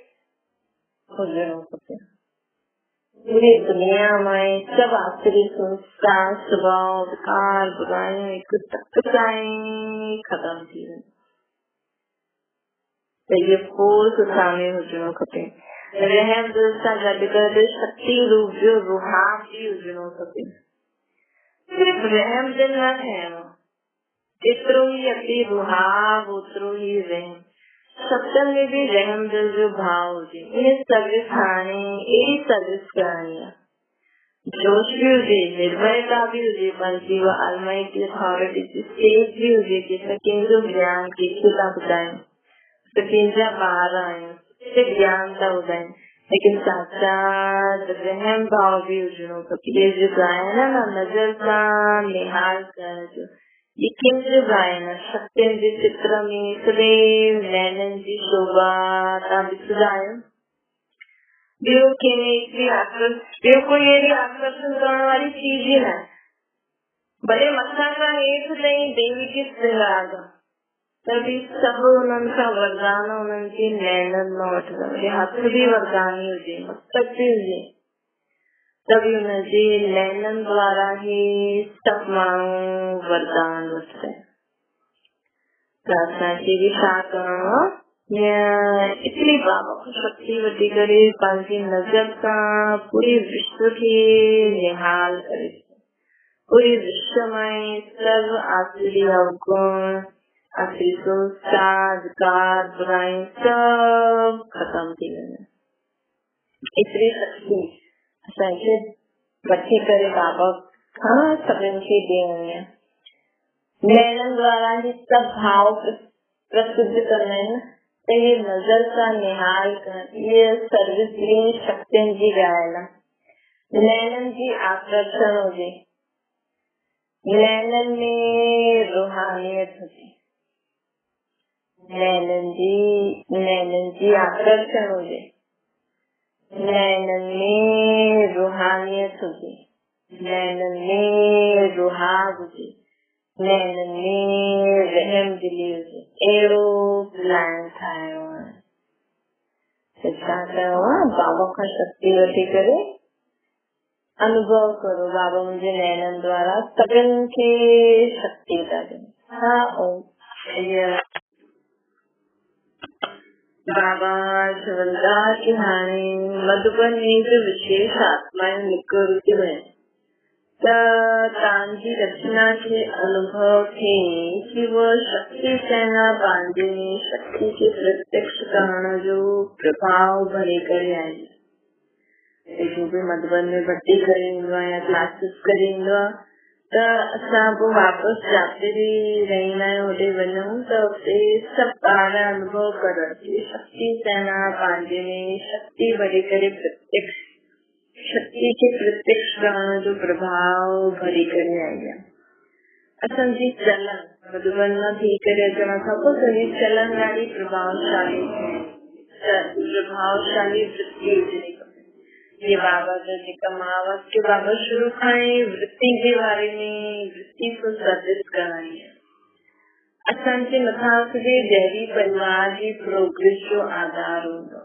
हुजणो खपे। पूरी दुनिया में सब आखिरी संस्कार, स्वभाव, विकार, बुराइयां हिकु धक सां ई ख़तम थी वञे। त इहो फोर्स साम्हूं हुजणो खपे। रहम दिल सां गॾु गॾु शक्ति रूप जो रुहाब बि हुजणो खपे। सिर्फ़ रहम दिल न थियणो, जेतिरो ई अति रुहाब ओतिरो ई रहम। सत्संग में भी रहम दिल जो भाव हुजे, इन सर्विस हाणे अहिड़ी सर्विस करणी आहे, जोश भी हुजे, निर्भयता भी हुजे, पंहिंजी अलमाइटी अथॉरिटी जी स्टेज भी हुजे कि असां कंहिंजो ज्ञान कंहिंखे था ॿुधायूं, त कंहिंजा ॿार आहियूं, सिर्फ़ ज्ञान था ॿुधायूं, लेकिन साचा रहम भाव भी हुजणो खपे। इहे जो गायन आहे न, नज़र सां निहाल करण जो, ये कंहिंजो गायन आहे, सत्यनि जे चित्र में सदैव नैननि जी शोभा तव्हां ॾिसंदा आहियो। ॿियो कोई अहिड़ी आकर्षण करण वारी चीज ई न आहे, भले मथां खां हेठि ताईं देवी खे श्रृंगार तभी सभु हुननि खां वरदान हुननि जे नैननि मां वठंदा, हथ बि वरदानी हुजे, मस्तक बि हुजे, तभी हुनजे नैननि द्वारा ई सभु माण्हू वरदान वठंदा आहिनि। त असांखे बि छा करणो आहे, इतनी बाबा को शक्ति वठी करे पंहिंजी नज़र सां पूरे विश्व खे निहाल करे, पूरे विश्व में सर्व आखिरी अवगुण, आखिरी संस्कार, विकार, बुराई सब खत्म थी वञे। एतिरी शक्ति असांखे वठी करे बाबा खां सभिनि खे ॾियणी आहे। नैननि द्वारा ही सब भाव प्रसिद्ध करना है, तो ये नजर सां निहाल कर, ये सर्विस जी शक्तियुनि जी ॻाल्हि आहे। नैननि जी आकर्षण हुजे, नैननि में रूहानियत हुजे, नैनन जी आकर्षण हुजे, नैनन में रूहानियत हुजे, नैनन में रुहाब हुजे, नैनन में रहम दिली हुजे, अहिड़ो प्लान ठाहियो आहे। छा कयो आहे, बाबा खां शक्ति वठी करे अनुभव करो, बाबा मुंहिंजे नैनन द्वारा सभिनि खे शक्ति था ॾियनि। बाबा चवंदा कि हाणे मधुबन में जो विशेष आत्माएं निकिर थियूं आहिनि, त तव्हांजी रचना खे अनुभव थिए कि वो शक्ति सेना पंहिंजे शक्ति खे प्रत्यक्ष करण जो प्रभाव भरे करे आई। जो बि मधुबन में भर्ती करे ईंदो आहे या क्लासिस करे ईंदो आहे, त असां पोइ वापसि जाते बि रहंदा आहियूं, होॾे वञूं त हुते सभु ॿार अनुभव करण कि शक्ति सेना पंहिंजे में शक्ति भरे करे प्रत्यक्ष शक्ति के प्रत्यक्ष करण जो प्रभाव भरी करे आई आहे। असांजी चलन मधुबन मां थी करे अचण खां पोइ सॼी चलन ॾाढी प्रभावशाली वृत्ति हुजणी खपे। ये बाबा जा जेका मां वटि बाबा शुरू खां ई वृत्ति जे बारे में वृत्ति को सर्विस कराई आहे। असांजे मथां सॼे जहिड़ी परिवार जी प्रोग्रेस जो आधार हूंदो।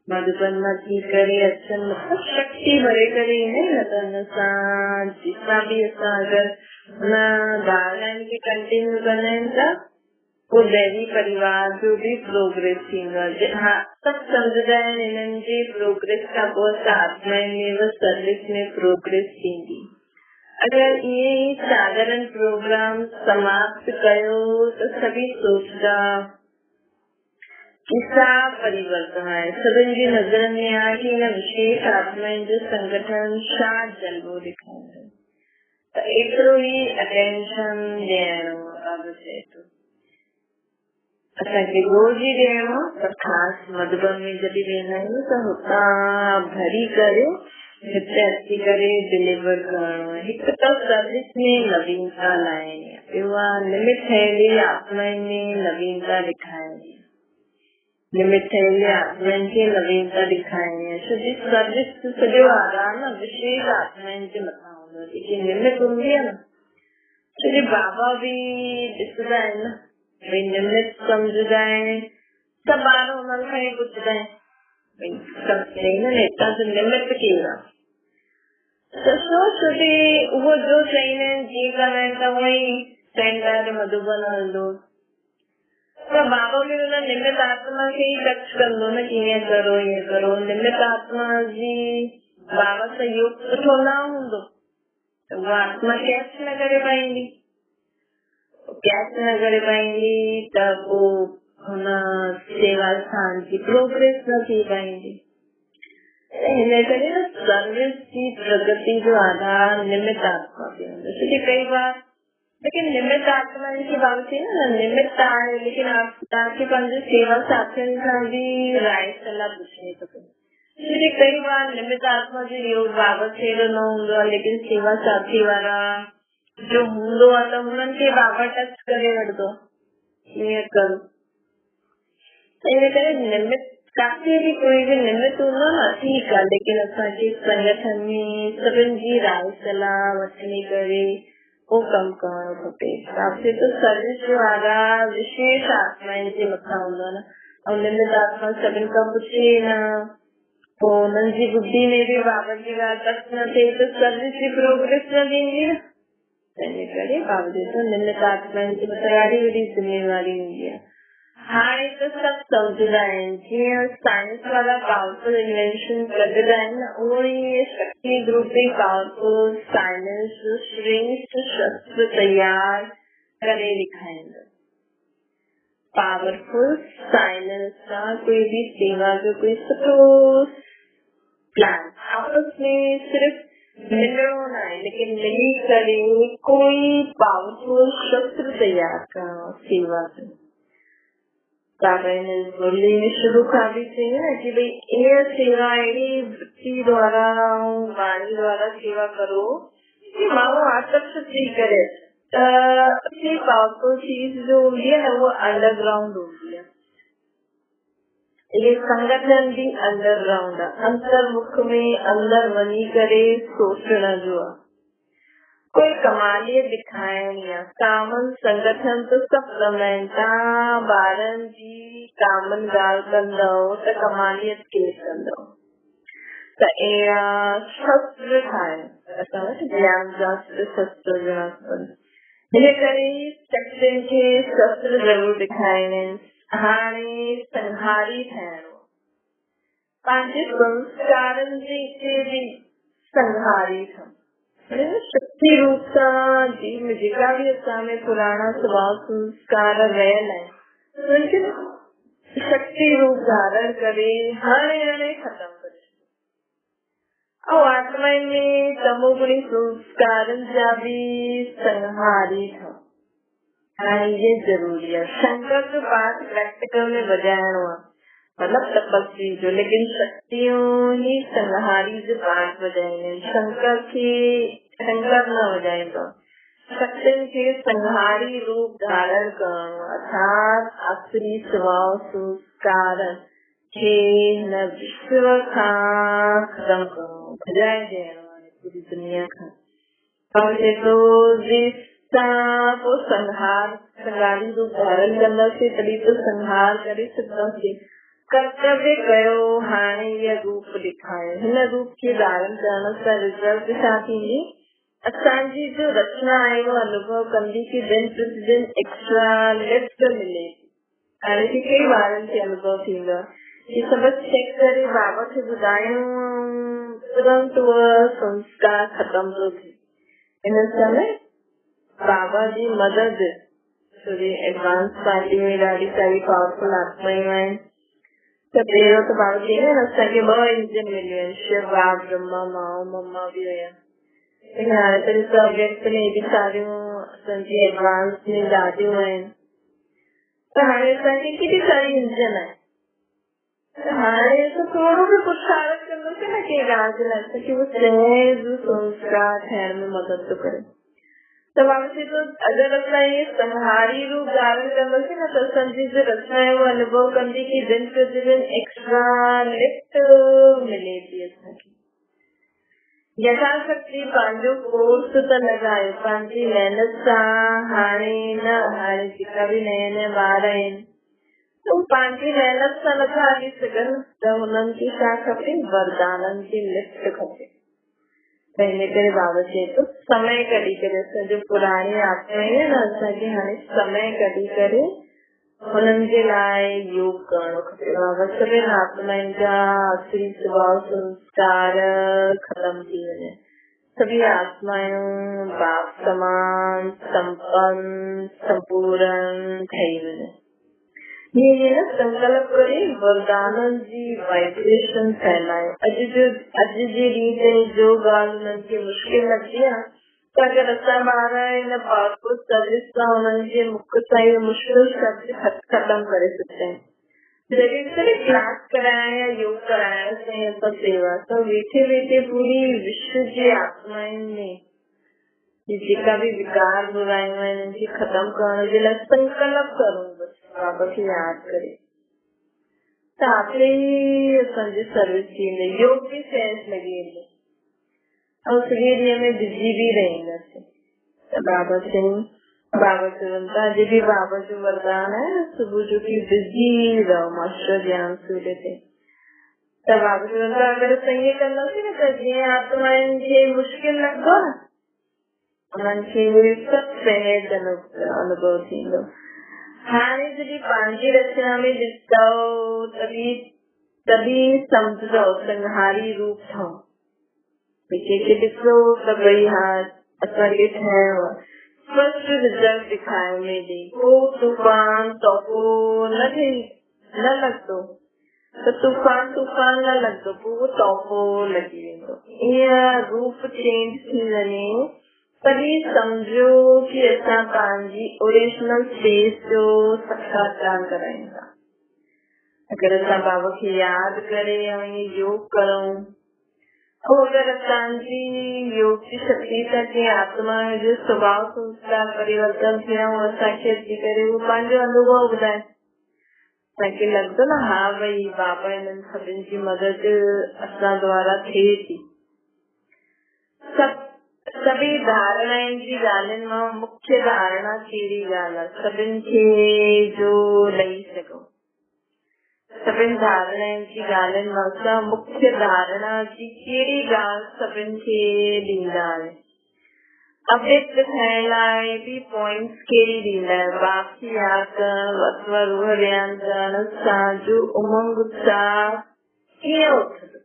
मधुबन मां थी करे अचनि मतिलबु शक्ति भरे करे ईंदा न, त हुन सां जेका बि असां अगरि हुन धारणाउनि खे कंटिन्यू कंदा आहिनि त पोइ दैवी परिवार जो बि प्रोग्रेस थींदो आहे। हा, सभु सम्झंदा आहिनि हिननि जी प्रोग्रेस खां पोइ असां आत्माउनि में सर्विस में प्रोग्रेस थींदी। अगरि इहे ई साधारण प्रोग्राम समाप्त कयो त सभी सोचदा किसा परिवर्तन आहे। सभिनि जी नज़र में आहे कि हिन विशेष आत्माउनि जो संगठन छा जल्बो ॾेखारींदो, त एतिरो ई अटेंशन ॾियणो बाबा चए थो। असांखे रोज़ ई ॾियणो, पर ख़ासि मधुबन में जॾहिं वेंदा आहियूं त हुतां भरी करे हिते अची करे डिलीवर करणो आहे। हिकु त सर्विस में नवीनता लाइणी आहे, ॿियो आहे लिमिट ठहियली आत्माउनि में नवीनता ॾेखारणी, लिमिट ठहियली आत्माउनि खे नवीनता ॾेखारणी आहे। सॼी सर्विस सॼो आधार न विशेष आत्माउनि जे मथां हूंदो आहे। जेकी लिमिट हूंदी आहे न, छोकी बाबा बि ॾिसंदा आहिनि न, भई लिमिट सम्झंदा आहिनि, सभु ॿार हुननि खां ई पुछंदा आहिनि भई सभु चईंदा आहिनि हितां जो लिमिट कहिड़ो आहे, त छोकी उहो जो चईंदा आहिनि जीअं कंदा आहिनि त उहो ई सेंटर मधुबन हलंदो। पर बाबा बि हुन निमित आत्मा खे ई टच कंदो न कि ईअं करो ईअं करो। निमित आत्मा जी बाबा सां योग सुठो न हूंदो त उहा आत्मा कैच न करे पाईंदी, कैच न करे पाईंदी त पोइ हुन सेवा स्थान जी प्रोग्रेस न थी पाईंदी। हिन करे न सर्विस जी प्रगति जो आधार निमित आत्मा ते हूंदो। छोकी कई बार लेकिन निमित आत्मा की बात थी ना, निमित आहे लेकिन तव्हांखे पंहिंजे सेवा साथियुनि सां बि राय सलाह पुछणी खपे। छोकी कई बार निमित आत्मा जो योग बाबा जहिड़ो न हूंदो आहे, लेकिन सेवा साथी वारा जो हूंदो आहे त हुननि खे बाबा टच करे वठंदो ईअं करो। इन करे निमित काथे बि कोई बि निमित हूंदो न, ठीकु आहे, लेकिन असांखे संगठन में सभिनि जी राय सलाह वठणी करे पोइ कमु करणो खपे। काफ़ी त सर्विस जो आधार विशेष आत्माउनि जे मथां हूंदो आहे न, ऐं निमित आत्मा सभिनि खां पुछे न, पोइ हुननि जी बुद्धि में बि बाबा जी ॻाल्हि टच न थिए त सर्विस जी प्रोग्रेस न थींदी न। तंहिंजे करे बाबा जी त निमित आत्माउनि जे मथां ॾाढी वॾी ज़िम्मेवारी हूंदी आहे। हाणे त सभु सम्झंदा आहिनि, जीअं साइंस वारा पावरफुल इन्वेंशन कढंदा आहिनि न, उहो ई शक्ति ग्रुप बि पावरफुल साइंस जो श्रेष्ठ शस्त्र तैयार करे ॾेखारींदो। पावरफुल साइंस सां कोई बि सेवा जो कोई सुठो प्लान आपस में सिर्फ मिलणो न आहे, लेकिन मिली करे कोई पावरफुल शस्त्र तैयार करणो सेवा जो। शुरू खां बि चई न कि भई ईअं सेवा अहिड़ी वृत्ति द्वारा वाणी द्वारा सेवा करो कि माण्हू आकर्षित थी करे इतनी पावरफुल चीज जो होती है ना वो अंडरग्राउंड होती है। ये संगठन भी अंडरग्राउंड है, अंतर्मुख में अंदर वनी करे सोचना जो है कोई कमालियत दिखाए नहीं। कामन संगठन तो सब रमैंता बारन जी कामन गाल कंदो तो कमालियत के कंदो तो शस्त्र ठाहे ज्ञान शास्त्र शस्त्र हिन करे शक्तियुनि खे शस्त्र जरूर दिखाइनि। हाणे संहारी ठहणो पंहिंजे संस्कारनि जे हिते बि संहारी ठहणो शक्ति रूप सां जेका बि असां में पुराणा स्वभाव संस्कार रहियल आहिनि उनखे शक्ति रूप धारण करे हाणे हाणे खत्म करे और आत्मा में तमोगुणी संस्कारन जा भी संहारी था। ये जरूरी है। शंकर जो बात प्रैक्टिकल में बजायणो है मतलब तपस्वी जो, लेकिन शक्तियों ही संहारी जो बात बजाएंगे शंकर न बजाए तो शक्तियों के संहारी रूप धारण करो अर्थात असली स्वभाव संस्कार न विश्व का खत्म करो भजाए पूरी दुनिया का तो संहारी रूप धारण करने से तभी तो संहार करे सकते कर्तव्य कयो हाणे यह रूप दिखाए हिन रूप के धारण करण सां रिजल्ट छा थींदी असांजी जो रचना आहे वो अनुभव कंदी कि दिन प्रतिदिन एक्स्ट्रा लिफ्ट मिले हाणे कई ॿारनि खे अनुभव थींदो ये सब चेक करे बाबा खे ॿुधायूं तुरंत संस्कार खत्म थो थिए। इन समय बाबा जी मदद एडवांस पार्टी में ॾाढी सारी पावरफुल आत्मायूं आहिनि त पहिरियों त बाबा चई न असांखे 2 इंजन मिलियूं आहिनि शिव बाब ब्रह्मा माओ मम्मा बि हुया लेकिन हाणे त ॾिसो ऑब्जेक्ट में एॾी सारियूं असांजी एडवांस में ॾाढियूं आहिनि त हाणे असांखे केॾी सारी इंजन आहे हाणे तो थोड़ो भी पुरुषार्थ करने ना के ॻाल्हि जे कि वो सहज संस्कार ठहण में मदद तो करे तो वापसी तो अगर असां ये संहारी रूप धारण कंदासीं न त असांजी जो रचना आहे वो अनुभव कंदी कि दिन प्रतिदिन एक्स्ट्रा लिफ्ट मिले थी असांखे यथाशक्ति पंहिंजो कोर्स त लॻायो पंहिंजी महिनत सां हाणे न हाणे जेका बि नया नया ॿार आहिनि तो पंहिंजी महिनत सां नथा हली सघनि त हुननि खे छा खपे वरदाननि जी लिस्ट खपे त हिन करे बाबा चए थो समय कढी करे असांजो पुराणी आत्मा आहे न असांखे हाणे समय कढी करे हुननि जे लाइ योग करणो खपे। बाबा सभिनि आत्माउनि जा असली स्वभाव संस्कार खत्म थी वञे सभी आत्मायूं बाप समान संपन्न संपूर्ण ठही वञे ये संकल्प करे वरदाननि जी वाइब्रेशन फैलाए। अॼु जी रीति जो ॻाल्हि उन्हनि खे मुश्किल लॻंदी आहे त अगरि असां ॿार हिन पावरफुल सर्विस सां हुननि जे मुख सां इहे मुश्किल शब्द खत्म करे सघंदा आहिनि। जॾहिं सिर्फ़ क्लास कराइण या योग कराइण सां असां सेवा त वेठे वेठे पूरी विश्व जे आत्माउनि में जेका भी विकार बुराइयूं आहिनि इनखे खत्म करण जे लाइ संकल्प करूं बस बाबा खे यादि करे त आपे असांजी सर्विस थींदी योग बि सहज लॻी वेंदो ऐं सॼे ॾींहं में बिज़ी बि रहंदासीं त बाबा चवनि था अॼु बि बाबा जो वरदान आहे न सुबुह जो की बिज़ी रहो मास्टर ज्ञान सूर्य ते त बाबा चवनि था अगरि असां ईअं कंदासीं न त जीअं आत्माउनि खे मुश्किल लॻंदो न उन्हनि खे सभु सहज अनुभव थींदो। हाणे जॾहिं पंहिंजी रचना में ॾिसंदो तभी सम्झो संहारी रूप ठहो कंहिंखे ॾिसो त भई हा असांखे ठहिणो आहे स्पष्ट रिजल्ट ॾेखारियो में ॾे को तूफान तोफ़ो न लॻंदो त तूफान न लॻंदो पोइ तोफ़ो लॻी वेंदो ईअं रूप चेंज थी वञे तभी समझो कि असां पंहिंजी ओरिजिनल स्पेस जो साक्षात्कार करायूं था। अगरि असां बाबा खे यादि करे ऐं योग करूं अगर शांति योग की शक्ति से आत्मा जो स्वभाव संस्कार परिवर्तन थिया असांखे करे वो पंहिंजो अनुभव ॿुधाए ताकि लगदो न हाँ भाई बाबा इन्हनि सभिनि जी मदद असां द्वारा थिए थी। सभी धारणाउनि जी ॻाल्हियुनि मां मुख्य धारणा कहिड़ी ॻाल्हि आहे सभिनि खे जो ॾेई सघूं। सभिनि धारणाउनि जी ॻाल्हियुनि मां असां मुख्य धारणा जी कहिड़ी ॻाल्हि सभिनि खे ॾींदा आहियूं। अव्यक्त थियण लाइ बि पॉइंट्स कहिड़ी ॾींदा आहियो। बाप खे यादि करणु अथवा रूह बयानु करणु असांजो उमंग उत्साह कीअं उथंदो।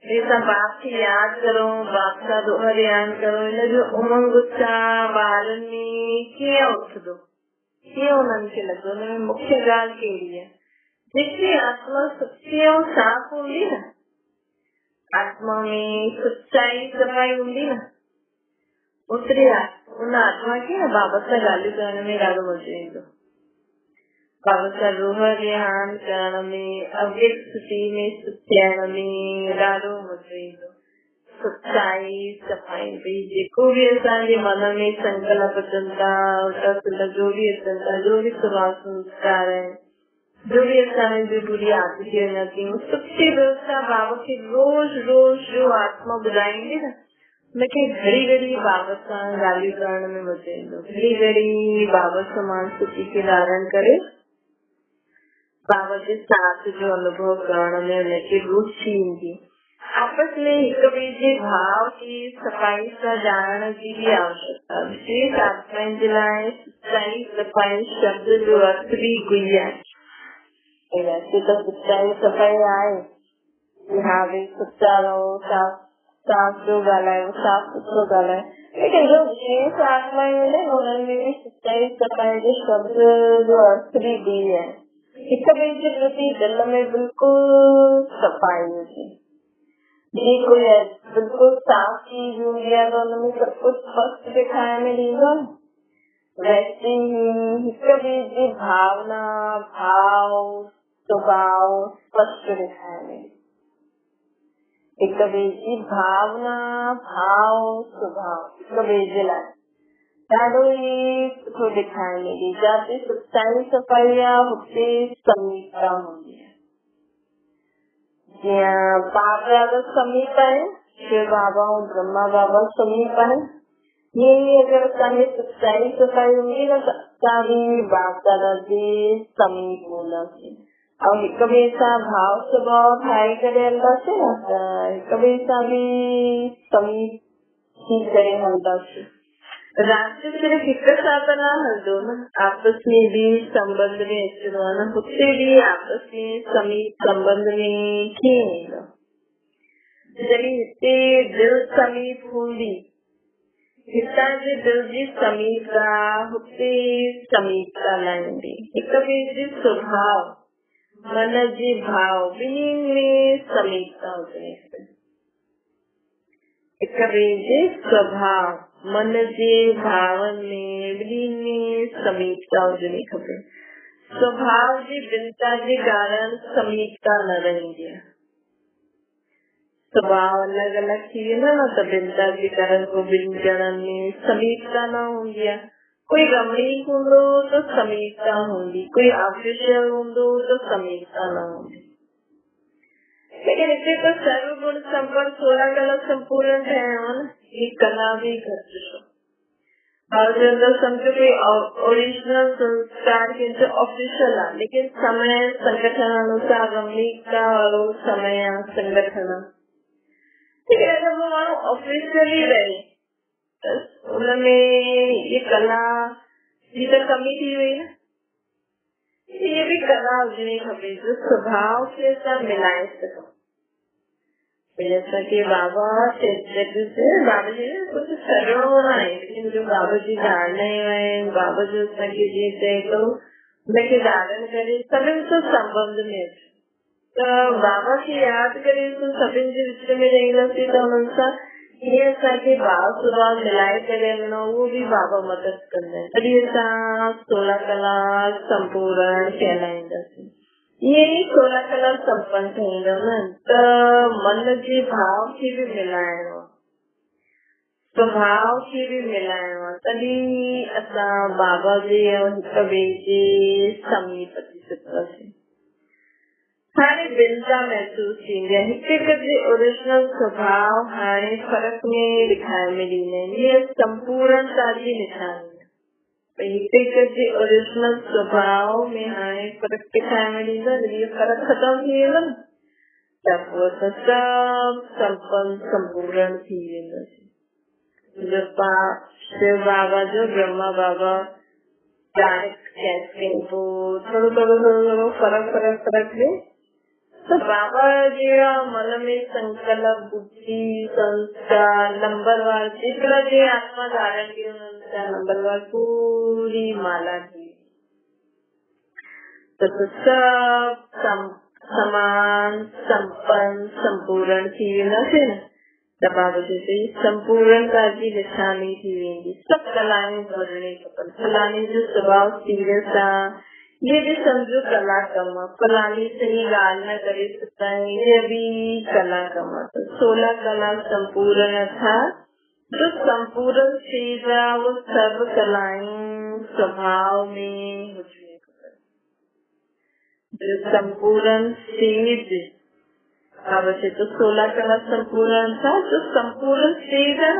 असां बाप खे यादि करो बाप सां रूह बयानु करो हिनजो उमंग उत्साह ॿारनि में कीअं उथंदो कीअं उन्हनि खे लॻंदो। हुनमें मुख्य ॻाल्हि कहिड़ी आहे जेकी आत्मा सच्ची ऐं साफ़ हूंदी न आत्मा में सच्चाई सफ़ाई हूंदी न उतरी उन आत्मा खे न बाबा सां ॻाल्हियूं करण में ॾाढो मज़ो ईंदो। बाबा सां रूह विहान करण में अव्यक्त स्थिति में सुत्याइण में ॾाढो मज़ो ईंदो। सच्चाई सफ़ाई भई जेको बि असांजे मन में संकल्प अचनि था उल्टा सुल्टा जो बि अचनि था जो बि स्वभाव संस्कार आहिनि जो भी असांजी बुरी आदतियूं न थियूं सुठी व्यवस्था बाबा खे रोज रोज जो आत्मा ॿुधाईंदी न मूंखे घड़ी घड़ी बाबा सां ॻाल्हियूं करण में मज़ो ईंदो। घड़ी घड़ी बाबा समान स्थिति खे धारण करे बाबा जे साथ जो अनुभव करण में हुनखे रुचि ईंदी। आपस में हिक ॿिए जे भाव की सफ़ाई सां ॼाणण जी बि आवश्यकता। विशेष आत्माउनि जे लाइ सच्चाई सफ़ाई शब्द जो अर्थ बि गुई आहे। वैसे तो सच्चाई सफ़ाई आहे हाँ भाई सच्चा रहो साफ जो ॻाल्हायो साफ सुथरो ॻाल्हायो लेकिन जो विशेष आत्माएं उन्हनि में भी सच्चाई सफ़ाई जे शब्द जो अर्थ भी दी है। हिक ॿिए जे प्रति दिल में बिल्कुल सफ़ाई हुजे। जी कोई बिल्कुल साफ चीज हूंदी आहे त हुनमें सब कुछ स्पष्ट दिखाइण में ॾींदो न। वैसे ही हिक ॿिए जी भावना भाव स्वभाव स्पष्ट दिखाइण में हिक ॿिए जी भावना भाव स्वभाव हिक ॿिए जे लाइ ॾाढो ई सुठो दिखाइण में ॾे। जिते सच्चाई सफ़ाई आहे हुते समीपता हूंदी आहे। जीअं बाप दादा समीप आहिनि शिव बाबा ऐं ब्रह्मा बाबा समीप आहिनि ये अगर असांजी सच्चाई सफ़ाई हूंदी न त असां बि बाप दादा जे समीप हूंदासीं ऐं हिक ॿिए सां भाव स्वभाव ठाहे करे हलंदासीं न त हिक ॿिए सां बि समीप थी करे हलंदासीं। राज्य सिर्फ हिक सां त न हलंदो न आपस में भी संबंध में अचणो आहे न हुते भी आपस में समीप संबंध में कीअं ईंदो। जॾहिं हिते दिल समीप हूंदी हितां जे दिल जी समीपता हुते समीपता न ईंदी। हिक ॿिए जे स्वभाव मन जे भाव ॿिन्हिनि में समीपता हुजणी खपे। हिक ॿिए जे स्वभाव मन जे भावनि में ॿिन्हिनि में समीपता हुजणी खपे। स्वभाव जी भिन्नता जे कारण समीपता न रहंदी आहे। स्वभाव अलग अलग थी वेंदो न त भिन्नता जे कारण पोइ ॿिनि ॼणनि में समीपता न हूंदी आहे। कोई रमणीक हूंदो त समीपता हूंदी कोई ऑफिशियल हूंदो त समीपता न हूंदी। लेकिन हिते तो सर्वगुण संपन्न 16 कला संपूर्ण ठहिणो न ही कला भी घटि और अंदर समझो कोई ओरिजिनल संस्कार के ऑफिशियल आहे लेकिन समय संगठन अनुसार रमणीकता वारो समय संगठन ठीक है। अगर वो मानो ऑफिशियली रहे उनमें ये कला जी तो कमी थी हुई ना ये भी कला हुजणी खपे जो स्वभाव के साथ मिलाए सको। जैसा कि बाबा से बाबा जी ने कुछ करणो न आहे लेकिन जो बाबा जी ॼाणंदा आहिनि बाबा जो असांखे जीअं चए थो उनखे धारण करे सभिनि सां संबंध में अचे त बाबा खे यादि करे सभिनि जे विच में रहंदासीं त हुननि सां कीअं असांखे भाव स्वभाव मिलाए करे हलणो उहो बि बाबा मदद कंदा आहिनि। तॾहिं असां 16 कला संपूर्ण कहलाईंदासीं। ये 16 कला संपन्न थींदो न त मन जे भाव खे बि मिलाइणो, स्वभाव खे बि मिलाइणो आहे, तॾहिं असां बाबा जे ऐं हिक ॿिए जे समीप अची सघंदासीं। हाणे भिन्नता महसूस थींदी आहे, हिक हिक जे ओरिजिनल स्वभाव हाणे फर्क में ॾेखारण में ॾींदा आहिनि। हीअ संपूर्णता जी निशानी आहे, हिक हिक जे ओरिजिनल स्वभाव में हाणे फर्क ॾेखारण में ॾींदा। जॾहिं इहो फर्क ख़तम थी वेंदो न त पोइ असां सभु संपन्न संपूर्ण थी वेंदासीं। शिव बाबा जो ब्रह्मा बाबा डायरेक्ट कहते हैं, पोइ थोरो थोरो थोरो थोरो फर्क में तो बाबा जी मन में संकल्प बुद्धि संस्कार नंबरवार जेतिरा जे आत्मा धारण कयो नंबरवार पूरी माला थी तो सब समान संपन्न संपूर्ण थी वेंदासीं न त बाबा जी संपूर्णता जी निशानी थी वेंदी। सभु कलायूं भरणी खपनि। फलाणी जो स्वभाव सीरियस आहे, ये भी समझो कला कम, फलानी सही ॻाल्हि न करे सघंदा आहियूं, ये भी कला कम। तो 16 कला संपूर्ण था, जो संपूर्ण चीज आहे वो सर्व कलाएं स्वभाव में हुजणी खपनि। जो संपूर्ण चीज आवश्यक तो 16 कला संपूर्ण था, जो संपूर्ण चीज है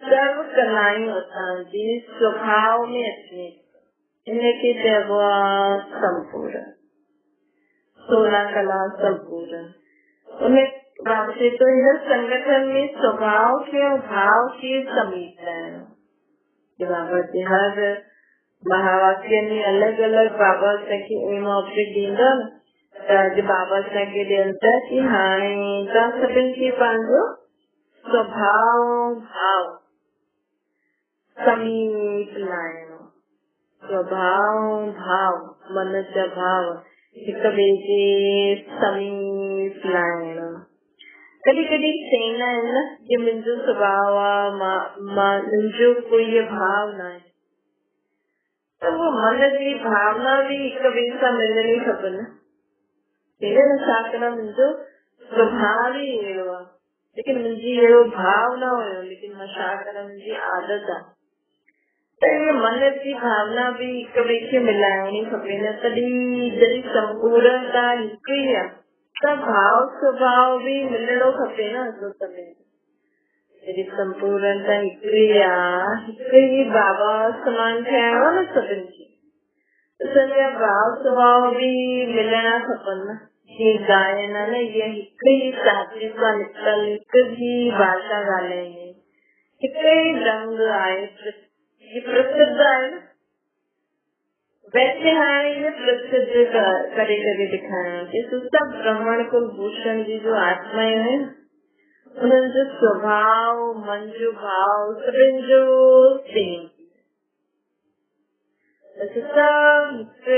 सर्व कलाएं असांजी स्वभाव में अचणी, इनके चइबो आहे संपूर्ण। 16 कला संपूर्ण। उन्हें बाबा जी तो हिन संगठन में स्वभाव के और भाव के समीप रहना। बाबा जी हर महावाक्य में अलग अलग बाबा असांखे एम ऑब्जेक्ट ॾींदा न त अॼु बाबा असांखे ॾियनि था कि हाणे तव्हां सभिनि खे पंहिंजो स्वभाव भाव समीप लाइणो। स्वभाव भाव मन जा भाव हिक ॿिए जे समीप लाइणो। कॾहिं कॾहिं चईंदा आहिनि न कि मुंहिंजो स्वभाव आहे, मुंहिंजो कोई भाव न आहे, त उहो मन जी भावना बि हिक ॿिए सां मिलणी खपनि। छा करण मुंहिंजो स्वभाव ई अहिड़ो आहे, लेकिन मुंहिंजी अहिड़ो भाव न हुयो, लेकिन मां छा करण मुंहिंजी आदत आहे। मन की भावना भी हिक ॿिए खे मिलाइणी खपे न, तॾहिं जॾहिं संपूर्णता हिक ई आहे त भाव स्वभाव भी मिलणो खपे न। जॾहिं संपूर्णता हिक ई आहे, हिक ई बाबा समान थियणो न सभिनि खे, असांजा भाव स्वभाव भी मिलणा खपनि न। जीअं गायन आहे न, इहा हिक ई साथी सां निकतल हिक जी भाषा ॻाल्हाईंदी, हिक ई रंग आहे, ये प्रसिद्ध है ना। वैसे हाणे ये प्रसिद्ध करे करे दिखाया कि सब ब्राह्मण कुलभूषण जी जो आत्माएं है उन्हनि जो स्वभाव मन जो भाव सभिनि जो सेम। सब हिक ई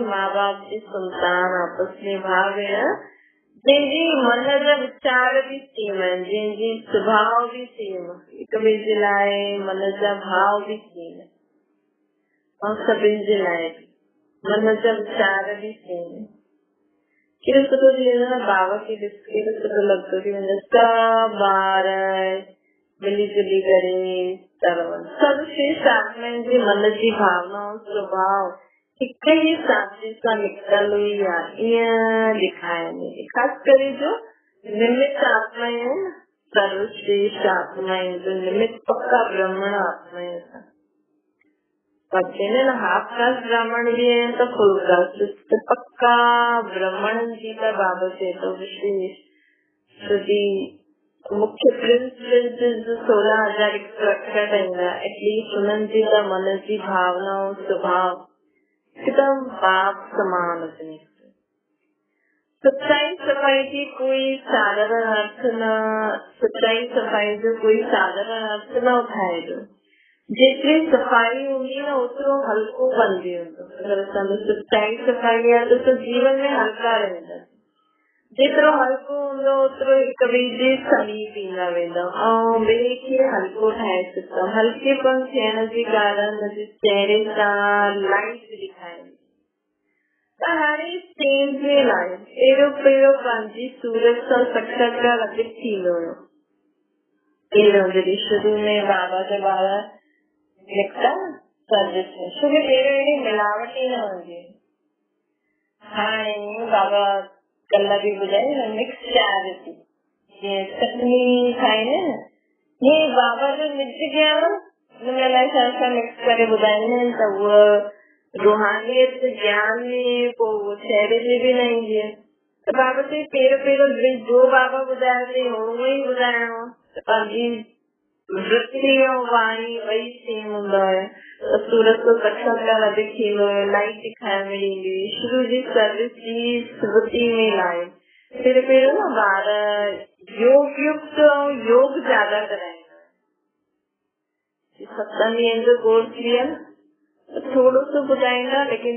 माँ बाप जी संतान आपस में भाव है, जंहिंजी मन जा विचार भी सेम आहिनि, जंहिंजी स्वभाव भी सेम, हिक ॿिए जे लाइ मन जा भाव भी सेम और सभिनि जे लाइ मन जा विचार भी सेम। कहिड़ो सुठो थी वेंदो न बाबा खे ॾिस, कहिड़ो सुठो लॻंदो थी वेंदो, सभु ॿार मिली जुली करे सर्वश्रेष्ठ आत्माउनि जे मन जी भावना और स्वभाव हिक ई साथी सां निकतल हुई आहे, ईअं ॾेखारींदी। ख़ासि करे जो निमित्त आत्माएं आहिनि, सर्वश्रेष्ठ आत्माएं जो निमित्त पक्का ब्राह्मण आत्माएं सां न हाफ कास्ट ब्राह्मण भी है तो फुल कास्ट पक्का ब्राह्मण जी का बाबा से तो विशेष मुख्य प्रिंस 16,168 एटलीस्ट उन्हनि जी त मन जी भावना और स्वभाव एकदम बाप समान हुजनि। सच्चाई सफाई की कोई साधारण अर्थ न, सच्चाई सफाई जो कोई साधारण अर्थ न उठाए जो, जेतिरी सफ़ाई हूंदी न ओतिरो हल्को बणिजी वेंदो। अगरि असांजो सच्चाई सफ़ाई आहे त जीवन में हल्का रहंदा, जेतिरो हल्को हूंदो ओतिरो हिक ॿिए जे समीप ईंदा वेंदा ऐं ॿिए खे हल्को ठाहे सघंदा। हल्केपन थियण जे कारण चहिरे सां लाइट ॾेखारींदी। त हाणे हाणे चेंज में लायो पहिरियों पहिरियों पंहिंजी सूरत सां साक्षात्कार अधिक थींदो हुयो। पहिरियों जॾहिं शुरू में बाबा जा ॿार निकिता सर्विस में, छोकी पहिरियों अहिड़ी मिलावट ई न हूंदी। हाणे बाबा कल्ह बि ॿुधाई न मिक्स चैरिटी, जीअं चटनी खाईंदा न, ये बाबा जो नित्य ज्ञान हुन लाइ छा छा मिक्स करे ॿुधाईंदा आहिनि त उहा रूहानियत ज्ञान में पोइ उहो चैरिटी बि न ईंदी आहे। त बाबा चई पहिरियों पहिरियों जो बाबा ॿुधायो अथई उहो ई ॿुधाइणो, पंहिंजी वृत्ति ऐं वाणी ॿई सेम हूंदा हुया। त सूरत जो साक्षात्कार अधिक थींदो हुयो, लाइट ॾेखारण में ईंदी हुई, शुरू जी सर्विस जी स्मृति में लाइ पहिरियों पहिरियों न ॿार योग युक्त ऐं योग ज्यादा कराईंदा हुया। 7 ॾींहंनि जो कोर्स लिया त थोरो सो ॿुधाईंदा, लेकिन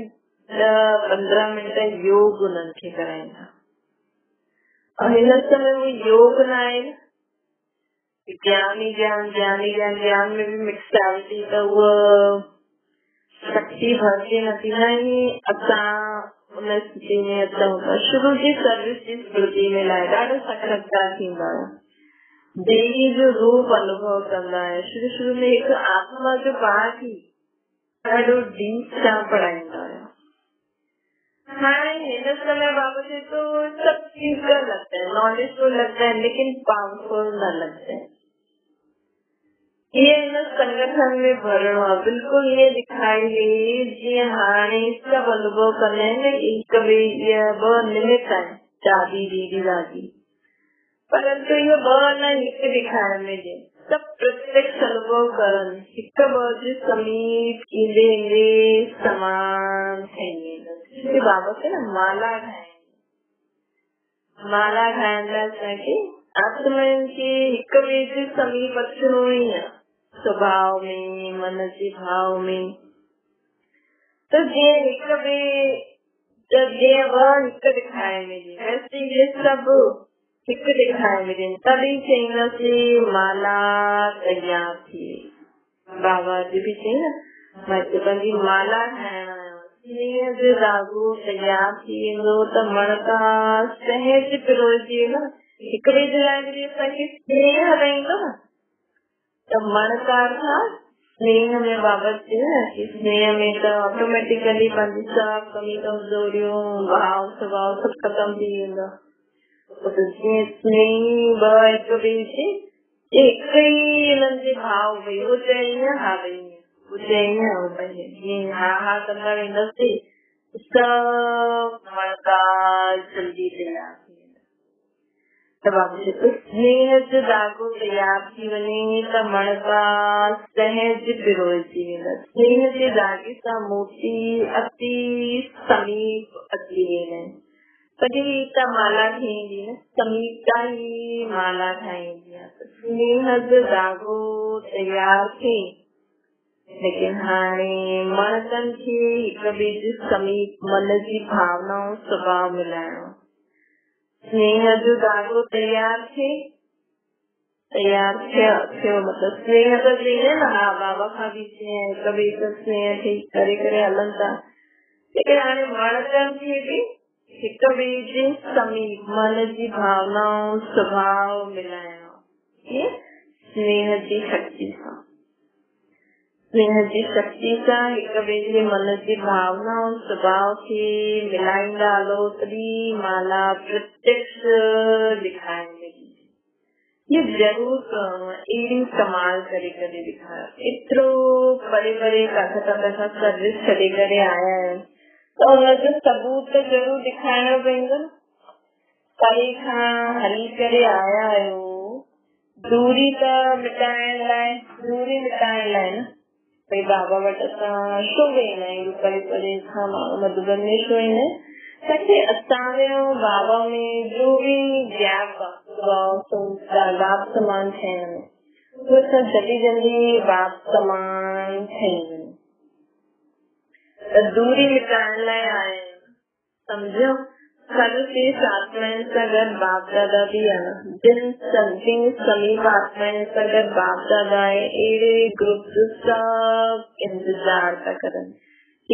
10-15 मिंट योग उन्हनि खे कराईंदा। और हिन समय वो योग न आहे, ज्ञानी ज्ञान ज्ञानी ज्ञान ज्ञान में भी मिक्सैलिटी, त उहा शक्ति भरती न थींदा आहिनि। असां उन स्थिति में अचूं था शुरू जी सर्विस जी स्मृति में लाइ ॾाढो साक्षात्कार थींदा हुया, देवी जो रूप अनुभव कंदा हुया। शुरू में हिकु आत्मा जो पाठ ई ॾाढो डीप सां पढ़ाईंदा हुया। हाँ हिन समय बाबा जी तो सब चीज का लगता है, नॉलेज तो लगता है, लेकिन पावरफुल न लगता है। ये हिन संगठन में भरणो आहे, बिल्कुल ये दिखाई ॾे जीअं हाणे सभु अनुभव कंदा आहिनि हिक ॿिए इहा 2 निमित आहिनि, दादी दीदी दादी, परंतु इहो 2 न हिकु ॾेखारण में ॾे, सब प्रत्यक्ष अनुभव करनि, हिक ॿ जे समीप ईंदे ईंदे समान ठही वेंदो। बाबा खे न माला ठाहिण लाइ असांखे आत्माउनि खे हिक ॿिए जे समीप अचणो ई आहे, स्वभाव में मन जे भाव में। त जीअं हिक ॿिए जीअं ॿ हिक ॾेखारे में वैसे इहे सभु हिक ॾेखारे में तॾहिं चईंदासीं माला तयार थी। बाबा जी बि चई न मां पंहिंजी माला ठाहिण आहियां, स्नेह जो धागो तयार थी वेंदो त मणका सहज पिरोजी वेंदो। हिक ॿिए जे लाइ जॾहिं असांखे स्नेह रहंदो न त मणकार खां स्नेह में बाबा चयो न कि स्नेह में त ऑटोमेटिकली पंहिंजी सभु कमी कमजोरियूं भाव स्वभाव सभु ख़तम थी वेंदा। जीअं स्नेह ॿ हिक ॿिए खे हिक ई हिननि जे भाव भई उहो चई न हा भई जीअं हा हा कंदा वेंदासीं सभु मणकार जल्दी तयार थी वेंदा। त बाबा चए स्नेह जो धागो तयार थी वञे त मणकार सहज पिरोजी वेंदा। स्नेह जे धागे सां मोती अति समीप अची वेंदा आहिनि, तॾहिं त माला ठहींदी न, समीपता ई माला ठाहींदी आहे। स्नेह जो धागो तयार थिए, लेकिन हाणे मणकनि खे हिक ॿिए जे समीप मन जी भावनाऊं स्वभाव मिलाइणो। स्नेह जो धागो तयार थिए, थियो मतलब स्नेह त चईंदा न हा बाबा खां बि स्नेह हिक ॿिए सां स्नेह ठही करे करे हलनि था, लेकिन हाणे मणकनि खे बि हिक ॿिए जे समीप मन जी भावनाऊं स्वभाव मिलाइणो। स्नेह जी शक्ति सां हिक ॿिए जे मन जी भावनाऊं स्वभाव खे मिलाईंदा हलो, तॾहिं माला प्रत्यक्ष ॾेखारण लॻी। ये जरूर करणो आहे, अहिड़ी कमाल करे करे ॾेखार। एतिरो परे परे काथा सर्विस छॾे करे आया आहिनि त हुनजो सबूत त जरूर ॾेखारणो पवंदो न। परे खां हली करे आया आहियो, दूरी मिटाइण लाइ न भई बाबा वटि असां छो वेंदा आहियूं, परे परे खां माण्हू मधुबन में छो ईंदा आहिनि ताकि असांजे बाबा में जो बि गैप आहे बाप समान थियण में उहो असां जल्दी बाप समान ठही वञे। त दूरी मिटाइण लाइ आया आहिनि, सम्झो सर्वश्रेष्ठ आत्माउनि सां गॾु बाप दादा बि आहे, जिन समीप आत्माउनि सां गॾु बाप दादा आहे, अहिड़े ग्रुप जो सभु इंतजार था करनि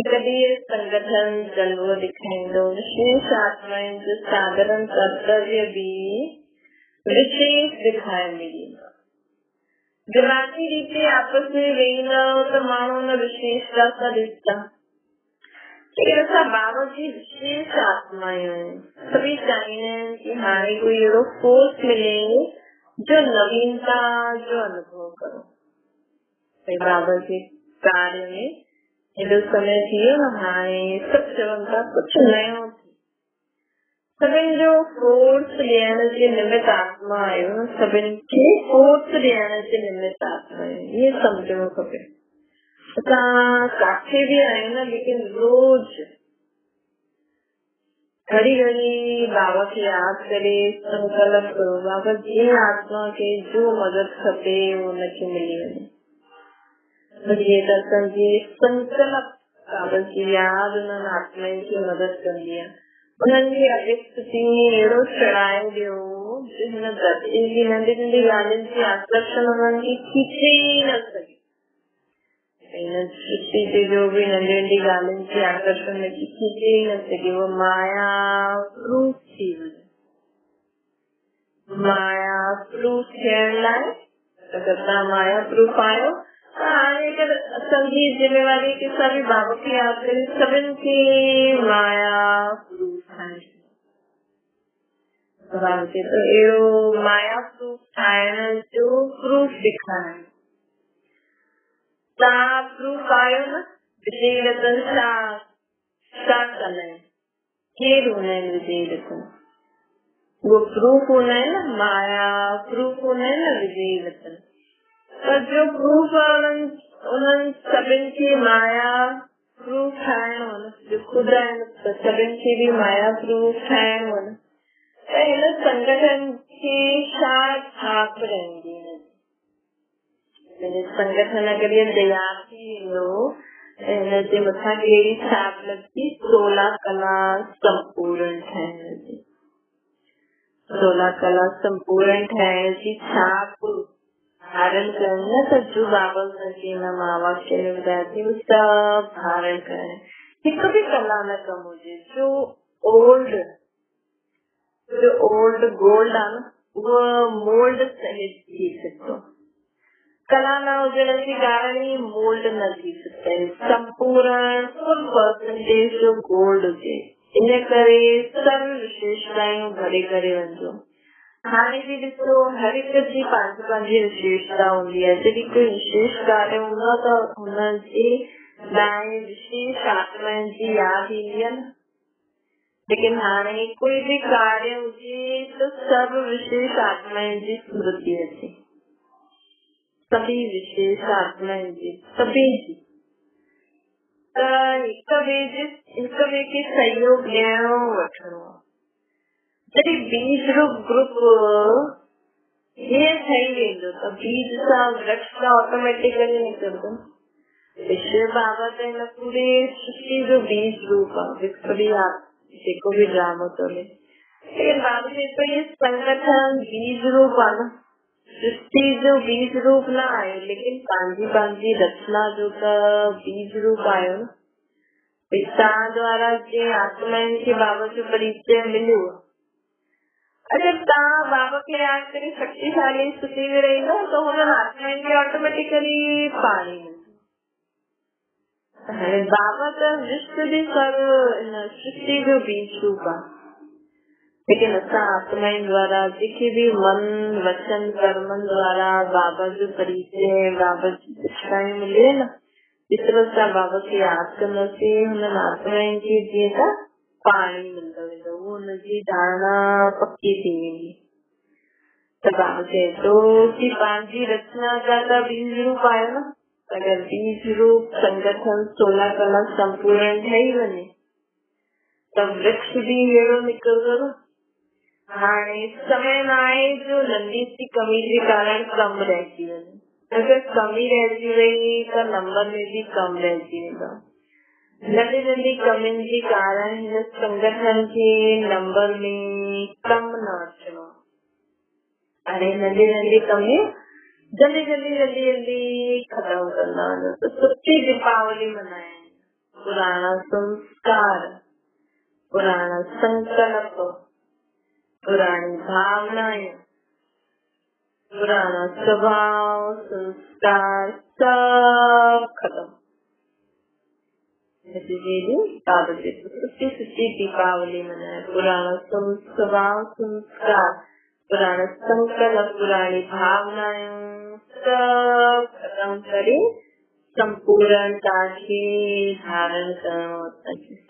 कभी संगठन जलवो दिखाएंदो विशेष आत्माएं जो साधारण कर्तव्य भी विशेष दिखाए मिली दिमागी रीति आपस में रही न तो मानो न विशेषता सा रिश्ता ऐसा बाबा जी विशेष आत्माएं हैं सभी चाहिए कि हमारे को ये फोर्स मिले जो नवीनता जो अनुभव करो बाबा जी कार्य में जो समय थी हमारे सब जीवन का कुछ नया थी सभिन जो फोर्स ॾियण जे निमित्त आत्मा आयो सभिन खे फोर्स ॾियण जे निमित्त आत्मा आयो ये समझणो खपे असां काथे बि आहियूं न लेकिन रोज घड़ी घड़ी बाबा खे यादि करे संकल्प करो बाबा जी आत्मा खे जो मदद खपे उनखे मिली वञे दर्शन जी संकल्प बाबा जी यादि उन्हनि आत्माउनि खे मदद कंदी आहे उन्हनि जी अभिस्थिति अहिड़ो चढ़ाए ॾियो जो हिन धरती जी नंढी नंढी ॻाल्हियुनि जी आकर्षण उन्हनि खे खींचे ई न सघे हिन सृष्टि ते जो बि नंढी नंढी ॻाल्हियुनि जी आकर्षण खींचे ई न सघे उहा माया प्रूफ थी वञे माया प्रूफ थियण लाइ अगरि तव्हां माया प्रूफ आहियो अगर असांजी जिम्मेवारी के सभी बाबा की याद करें सभिन की माया प्रूफ बाबा के तो एड़ो माया प्रूफ ठाहिण जो प्रूफ दिखाए तव्हां प्रूफ आयो न विजय रतन छा कंदा आहिनि केरु हूंदा आहिनि विजय रतन वो प्रूफ हूंदा आहिनि न माया प्रूफ हूंदा आहिनि न विजय रतन पर जो प्रूफ उन्हनि सभिनि खे माया प्रूफ ठाहिणो आहे जो ख़ुदि आहिनि त सभिनि खे बि माया प्रूफ ठाहिणो आहे त हिन संगठन खे छा छाप रहंदी संगठन अगरि इहो तयार थी वेंदो त हिनजे मथां कहिड़ी छाप लॻंदी 16 कला संपूर्ण ठाहिण जी 16 कला संपूर्ण ठाहिण जी छाप धारण करण त जो बाबा जी मां वाक्य में ॿुधाया थी सभु धारण करण हिकु बि कला न कम हुजे जो ओल्ड गोल्ड आहे न उहो मोल्ड सहित थी सघंदो कला न हुजण जे कारण ई मोल्ड न थी सघंदा संपूर्ण फुल परसेंटेज जो गोल्ड हुजे इन करे सर्व विशेषतायूं भरे करे वञिजो हाणे बि ॾिसो हर हिक जी पंहिंजी पंहिंजी विशेषता हूंदी आहे जॾहिं कोई विशेष कार्य हूंदो आहे त हुनजे लाइ विशेष आत्माउनि जी यादि ईंदी आहे न लेकिन हाणे कोई बि कार्य हुजे त सर्व विशेष आत्माउनि जी स्मृति अचे सभी विशेष आत्माउनि जी सभी जी त हिक ॿिए खे सहयोग ॾियणो वठणो जॾहिं बीज रूप ग्रुप हीअं ठही वेंदो त बीज सां वृक्ष ऑटोमेटिकली निकिरंदो विश्व बाबा त हिन पूरी सृष्टि जो बीज रूप आहे जेको बि ड्रामो थो हले लेकिन बाबा चए थो इहो संगठन बीज रूप आहे न सृष्टि जो बीज रूप न आयो लेकिन पंहिंजी पंहिंजी रचना जो त बीज रूप आयो न तव्हां द्वारा जे आत्माउनि खे बाबा जो परिचय मिलियो अगर तव्हां बाबा खे यादि करे शक्तिशाली स्थिति में रहंदा त हुननि आत्माउनि खे ऑटोमेटिकली पाणी हाणे बाबा त विश्व जे सर्व सृष्टि जो बीज रूप आहे लेकिन असां आत्माउनि द्वारा जेके बि मन वचन कर्मनि द्वारा बाबा जो परिचय बाबा जी शिक्षाएं मिले न जेतिरो असां बाबा खे यादि कंदासीं हुननि आत्माउनि खे जीअं त पाणी मिलंदो वेंदो उहो हुनजी धारणा पक्की थी वेंदी त बाबा चए थो कि पंहिंजी रचना जा त बीज रूप आयो न अगरि बीज रूप संगठन 16 कला संपूर्ण ठही वञे त वृक्ष बि अहिड़ो निकिरंदो न हाणे समय न आहे जो नंढी सी कमी जे कारण कम रहिजी वञे अगरि कमी रहिजी वई त नंबर में बि कम रहिजी वेंदो नंढी नंढी कमियुनि जे कारण हिन संगठन खे नंबर में कम न अचणो हाणे नंढी नंढी कमियूं जल्दी जल्दी जल्दी जल्दी खत्म कंदा वञो त सुठी दीपावली मल्हाइनि पुराना संस्कार, पुराना संकल्प, पुरानी भावनाएं, पुराना स्वभाव, संस्कार सब खत्म। सच्ची दीपावली मनाए। पुराना स्वभाव, संस्कार, पुराना संकल्प, पुरानी भावनाएं सब खत्म करे, संपूर्णता के धारण करो।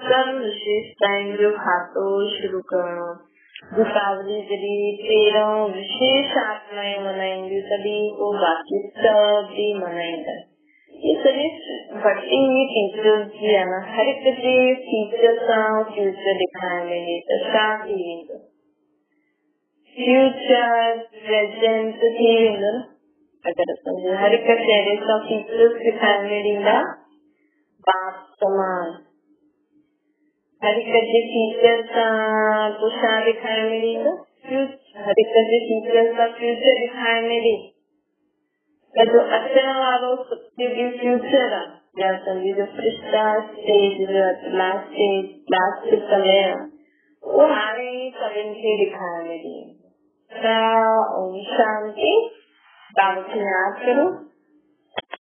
सर्व विशेषताएं जो खातो शुरू करो। दीपावली यदि 13 विशेष आत्माएं मनाएंगी तभी वो बाकी सब भी मनाएंगे। ये सभी बढ़ती हुई टीचर्स भी है ना, हर एक टीचर का फ्यूचर दिखाएंगे, फ्यूचर प्रेजेंट थी अगर समझे हर एक चेहरे का फीचर्स दिखाने दींदा बाप समान हर एक फीचर का पुषा दिखाने दींदा हर एक फीचर का फ्यूचर दिखाने दी जो अचना वालों सबके भी फ्यूचर है या समझे जो फरिश्ता स्टेज लास्ट समय वो हमारे कविन के दिखाने दी। ओम शांति। याद करो।